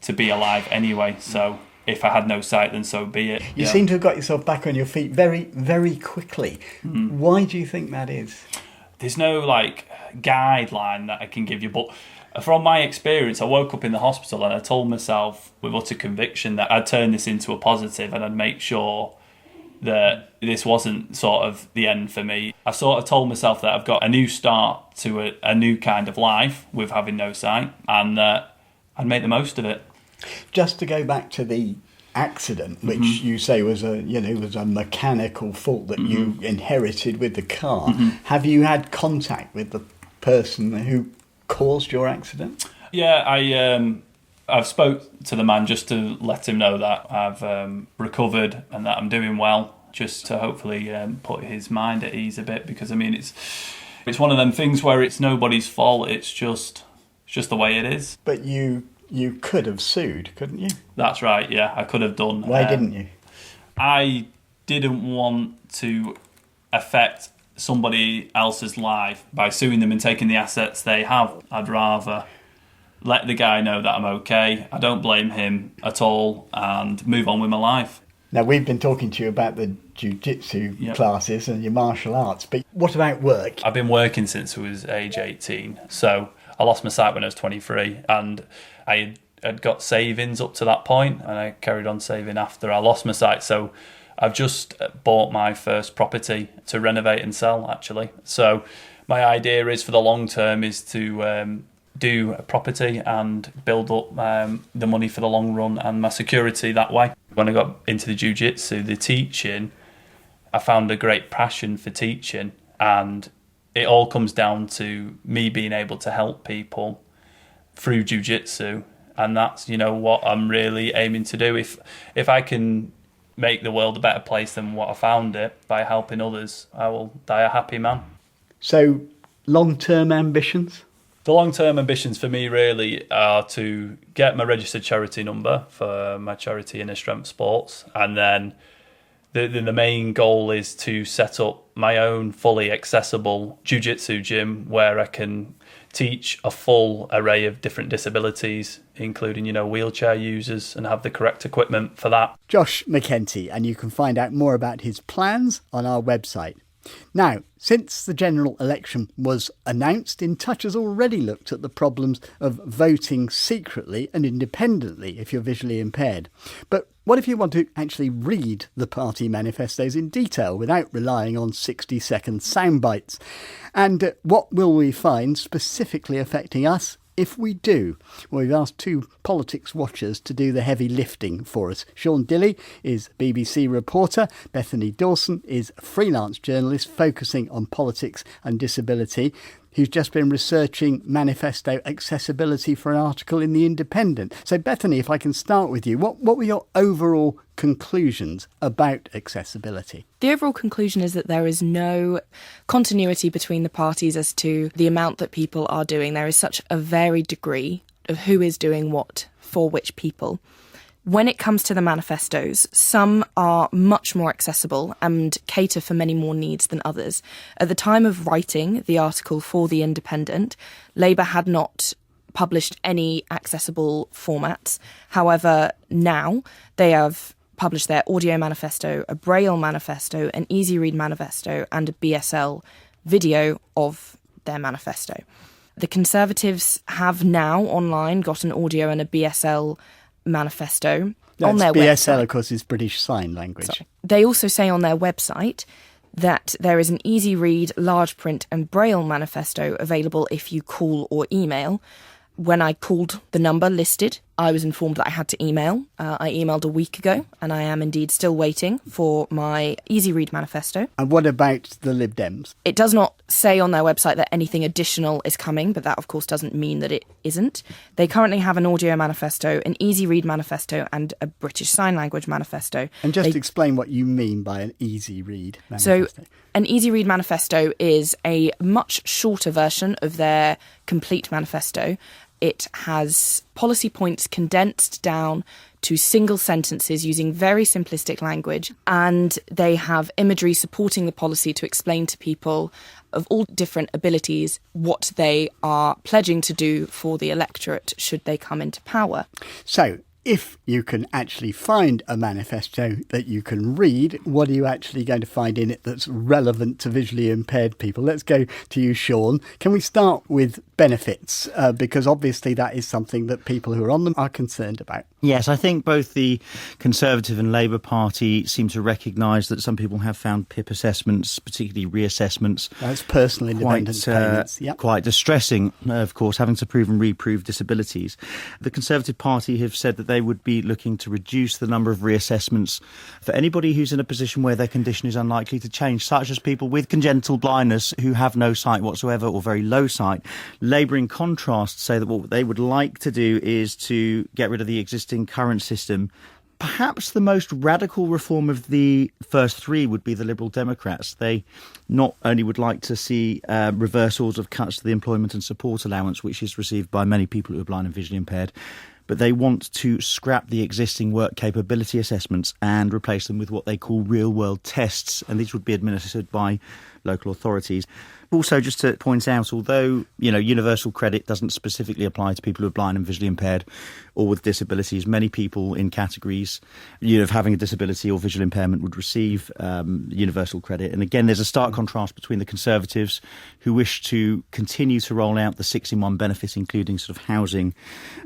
to be alive anyway. So if I had no sight, then so be it. You seem to have got yourself back on your feet very, very quickly. Why do you think that is? There's no guideline that I can give you, but from my experience, I woke up in the hospital and I told myself with utter conviction that I'd turn this into a positive and I'd make sure that this wasn't sort of the end for me. I sort of told myself that I've got a new start to a new kind of life with having no sight, and that I'd make the most of it. Just to go back to the accident, which you say was a mechanical fault that you inherited with the car. Have you had contact with the person who caused your accident? Yeah, I've spoke to the man just to let him know that I've recovered and that I'm doing well, just to hopefully put his mind at ease a bit, because I mean it's one of them things where it's nobody's fault. It's just the way it is. But you could have sued, couldn't you? That's right. Yeah, I could have done. Why didn't you? I didn't want to affect somebody else's life by suing them and taking the assets they have. I'd rather let the guy know that I'm okay, I don't blame him at all, and move on with my life. Now, we've been talking to you about the jiu-jitsu classes and your martial arts, but what about work? I've been working since I was age 18, so I lost my sight when I was 23, and I had got savings up to that point, and I carried on saving after I lost my sight. So I've just bought my first property to renovate and sell, actually. So my idea is for the long term is to do a property and build up the money for the long run and my security that way. When I got into the jiu-jitsu, the teaching, I found a great passion for teaching, and it all comes down to me being able to help people through jiu-jitsu, and that's what I'm really aiming to do. If I can make the world a better place than what I found it by helping others, I will die a happy man. So, long-term ambitions? The long-term ambitions for me really are to get my registered charity number for my charity Inner Strength Sports, and then the main goal is to set up my own fully accessible jiu-jitsu gym where I can teach a full array of different disabilities, including, wheelchair users, and have the correct equipment for that. Josh McEntee, and you can find out more about his plans on our website. Now, since the general election was announced, In Touch has already looked at the problems of voting secretly and independently if you're visually impaired. But what if you want to actually read the party manifestos in detail without relying on 60-second sound bites? And what will we find specifically affecting us if we do? Well, we've asked two politics watchers to do the heavy lifting for us. Sean Dilley is BBC reporter. Bethany Dawson is a freelance journalist focusing on politics and disability, who's just been researching manifesto accessibility for an article in The Independent. So, Bethany, if I can start with you, what were your overall conclusions about accessibility? The overall conclusion is that there is no continuity between the parties as to the amount that people are doing. There is such a varied degree of who is doing what for which people. When it comes to the manifestos, some are much more accessible and cater for many more needs than others. At the time of writing the article for The Independent, Labour had not published any accessible formats. However, now they have published their audio manifesto, a Braille manifesto, an easy read manifesto, and a BSL video of their manifesto. The Conservatives have now online got an audio and a BSL manifesto on their BSL, website. of course, is British Sign Language. Sorry. They also say on their website that there is an easy read, large print and Braille manifesto available if you call or email. When I called the number listed, I was informed that I had to email. I emailed a week ago, and I am indeed still waiting for my easy read manifesto. And what about the Lib Dems? It does not say on their website that anything additional is coming, but that of course doesn't mean that it isn't. They currently have an audio manifesto, an easy read manifesto and a British Sign Language manifesto. And just explain what you mean by an easy read manifesto. So an easy read manifesto is a much shorter version of their complete manifesto. It has policy points condensed down to single sentences using very simplistic language, and they have imagery supporting the policy to explain to people of all different abilities what they are pledging to do for the electorate should they come into power. So, if you can actually find a manifesto that you can read, what are you actually going to find in it that's relevant to visually impaired people? Let's go to you, Sean. Can we start with benefits? Because obviously that is something that people who are on them are concerned about. Yes, I think both the Conservative and Labour Party seem to recognise that some people have found PIP assessments, particularly reassessments, that's personal independence payments. Yep. Quite distressing, of course, having to prove and reprove disabilities. The Conservative Party have said that they would be looking to reduce the number of reassessments for anybody who's in a position where their condition is unlikely to change, such as people with congenital blindness who have no sight whatsoever or very low sight. Labour, in contrast, say that what they would like to do is to get rid of the existing current system. Perhaps the most radical reform of the first three would be the Liberal Democrats. They not only would like to see reversals of cuts to the employment and support allowance, which is received by many people who are blind and visually impaired, but they want to scrap the existing work capability assessments and replace them with what they call real-world tests, and these would be administered by local authorities. Also, just to point out, although, universal credit doesn't specifically apply to people who are blind and visually impaired or with disabilities, many people in categories, of having a disability or visual impairment would receive universal credit. And again, there's a stark contrast between the Conservatives, who wish to continue to roll out the 6-in-1 benefit, including sort of housing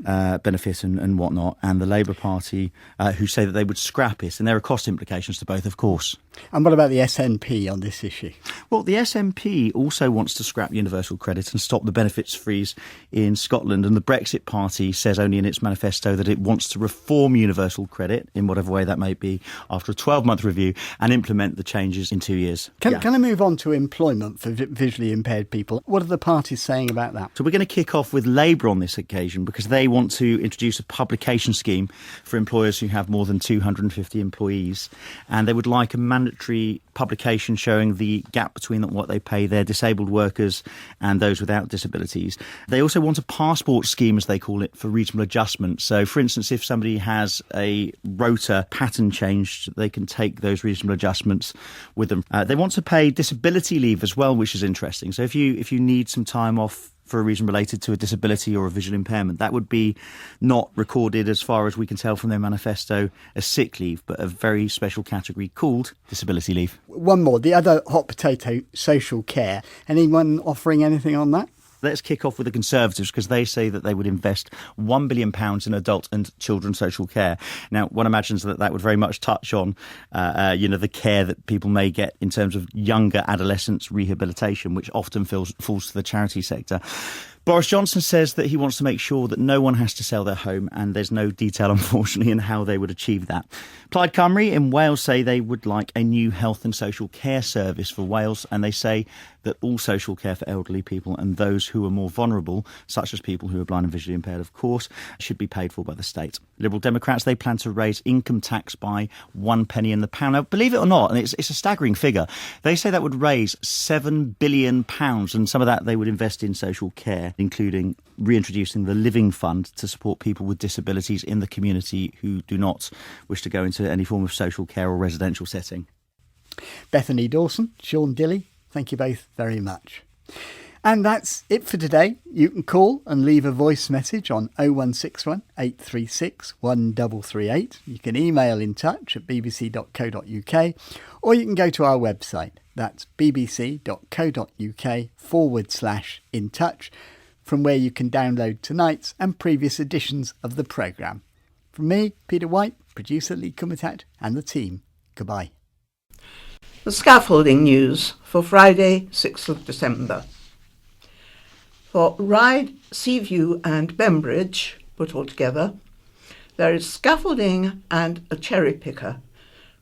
benefit and whatnot, and the Labour Party, who say that they would scrap it. And there are cost implications to both, of course. And what about the SNP on this issue? Well, the SNP also wants to scrap universal credit and stop the benefits freeze in Scotland. And the Brexit Party says only in its manifesto that it wants to reform universal credit, in whatever way that may be, after a 12-month review and implement the changes in 2 years. Can I move on to employment for visually impaired people? What are the parties saying about that? So we're going to kick off with Labour on this occasion because they want to introduce a publication scheme for employers who have more than 250 employees. And they would like a mandatory publication showing the gap between what they pay their disabled workers and those without disabilities. They also want a passport scheme, as they call it, for reasonable adjustment. So, for instance, if somebody has a rota pattern changed, they can take those reasonable adjustments with them. They want to pay disability leave as well, which is interesting. So if you need some time off for a reason related to a disability or a visual impairment, that would be not recorded, as far as we can tell from their manifesto, as sick leave, but a very special category called disability leave. One more, the other hot potato, social care. Anyone offering anything on that? Let's kick off with the Conservatives, because they say that they would invest £1 billion in adult and children's social care. Now, one imagines that would very much touch on, the care that people may get in terms of younger adolescents' rehabilitation, which often falls to the charity sector. Boris Johnson says that he wants to make sure that no one has to sell their home, and there's no detail, unfortunately, in how they would achieve that. Plaid Cymru in Wales say they would like a new health and social care service for Wales, and they say that all social care for elderly people and those who are more vulnerable, such as people who are blind and visually impaired, of course, should be paid for by the state. Liberal Democrats, they plan to raise income tax by 1 penny in the pound. Now, believe it or not, and it's a staggering figure, they say that would raise £7 billion, and some of that they would invest in social care, including reintroducing the Living Fund to support people with disabilities in the community who do not wish to go into any form of social care or residential setting. Bethany Dawson, Sean Dilley, thank you both very much. And that's it for today. You can call and leave a voice message on 0161 836 1338. You can email in touch at bbc.co.uk, or you can go to our website. That's bbc.co.uk/in touch, from where you can download tonight's and previous editions of the programme. From me, Peter Wight, producer Lee Kumatat, and the team, goodbye. The scaffolding news for Friday, 6th of December. For Ryde, Seaview and Bembridge, put all together, there is scaffolding and a cherry picker.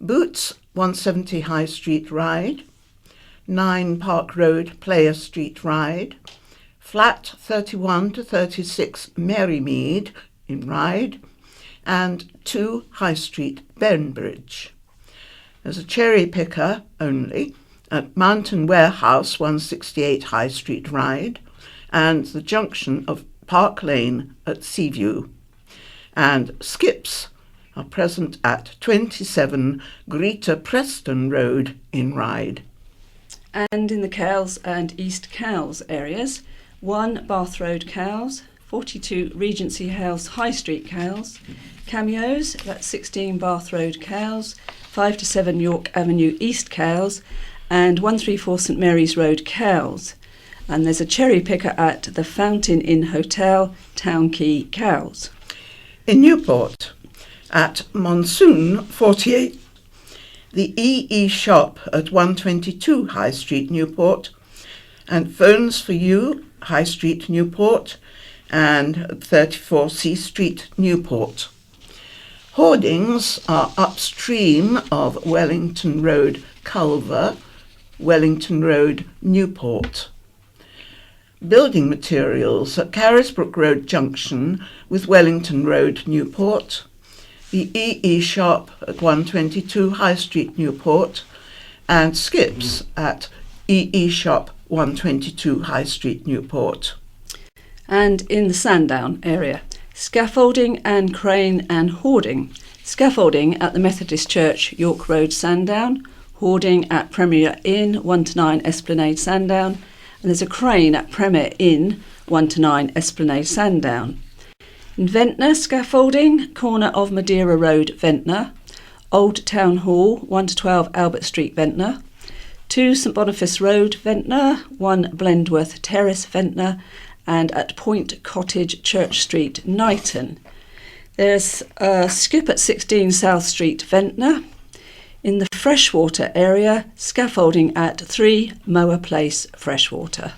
Boots, 170 High Street, Ryde. 9 Park Road, Player Street, Ryde. Flat 31 to 36 Marymead in Ryde. And 2 High Street, Bembridge. There's a cherry picker only at Mountain Warehouse, 168 High Street, Ryde, and the junction of Park Lane at Seaview. And skips are present at 27 Greater Preston Road in Ryde. And in the Cowes and East Cowes areas, 1 Bath Road, Cowes, 42 Regency House High Street, Cowes. Cameos, that's 16 Bath Road, Cowes, 5 to 7 York Avenue East, Cowes, and 134 St Mary's Road, Cowes. And there's a cherry picker at the Fountain Inn Hotel, Town Quay, Cowes. In Newport, at Monsoon 48, the EE shop at 122 High Street, Newport, and Phones for You, High Street, Newport, and 34 C Street, Newport. Hoardings are upstream of Wellington Road, Culver, Wellington Road, Newport. Building materials at Carisbrook Road Junction with Wellington Road, Newport. The EE shop at 122 High Street, Newport, and Skips at EE shop 122 High Street, Newport. And in the Sandown area, scaffolding and crane and hoarding. Scaffolding at the Methodist Church, York Road, Sandown. Hoarding at Premier Inn, 1 to 9 Esplanade, Sandown. And there's a crane at Premier Inn, 1 to 9 Esplanade, Sandown. In Ventnor, scaffolding, corner of Madeira Road, Ventnor. Old Town Hall, 1 to 12 Albert Street, Ventnor. 2 St Boniface Road, Ventnor. 1 Blendworth Terrace, Ventnor. And at Point Cottage, Church Street, Knighton. There's a skip at 16 South Street, Ventnor. In the freshwater area, scaffolding at 3 Mower Place, Freshwater.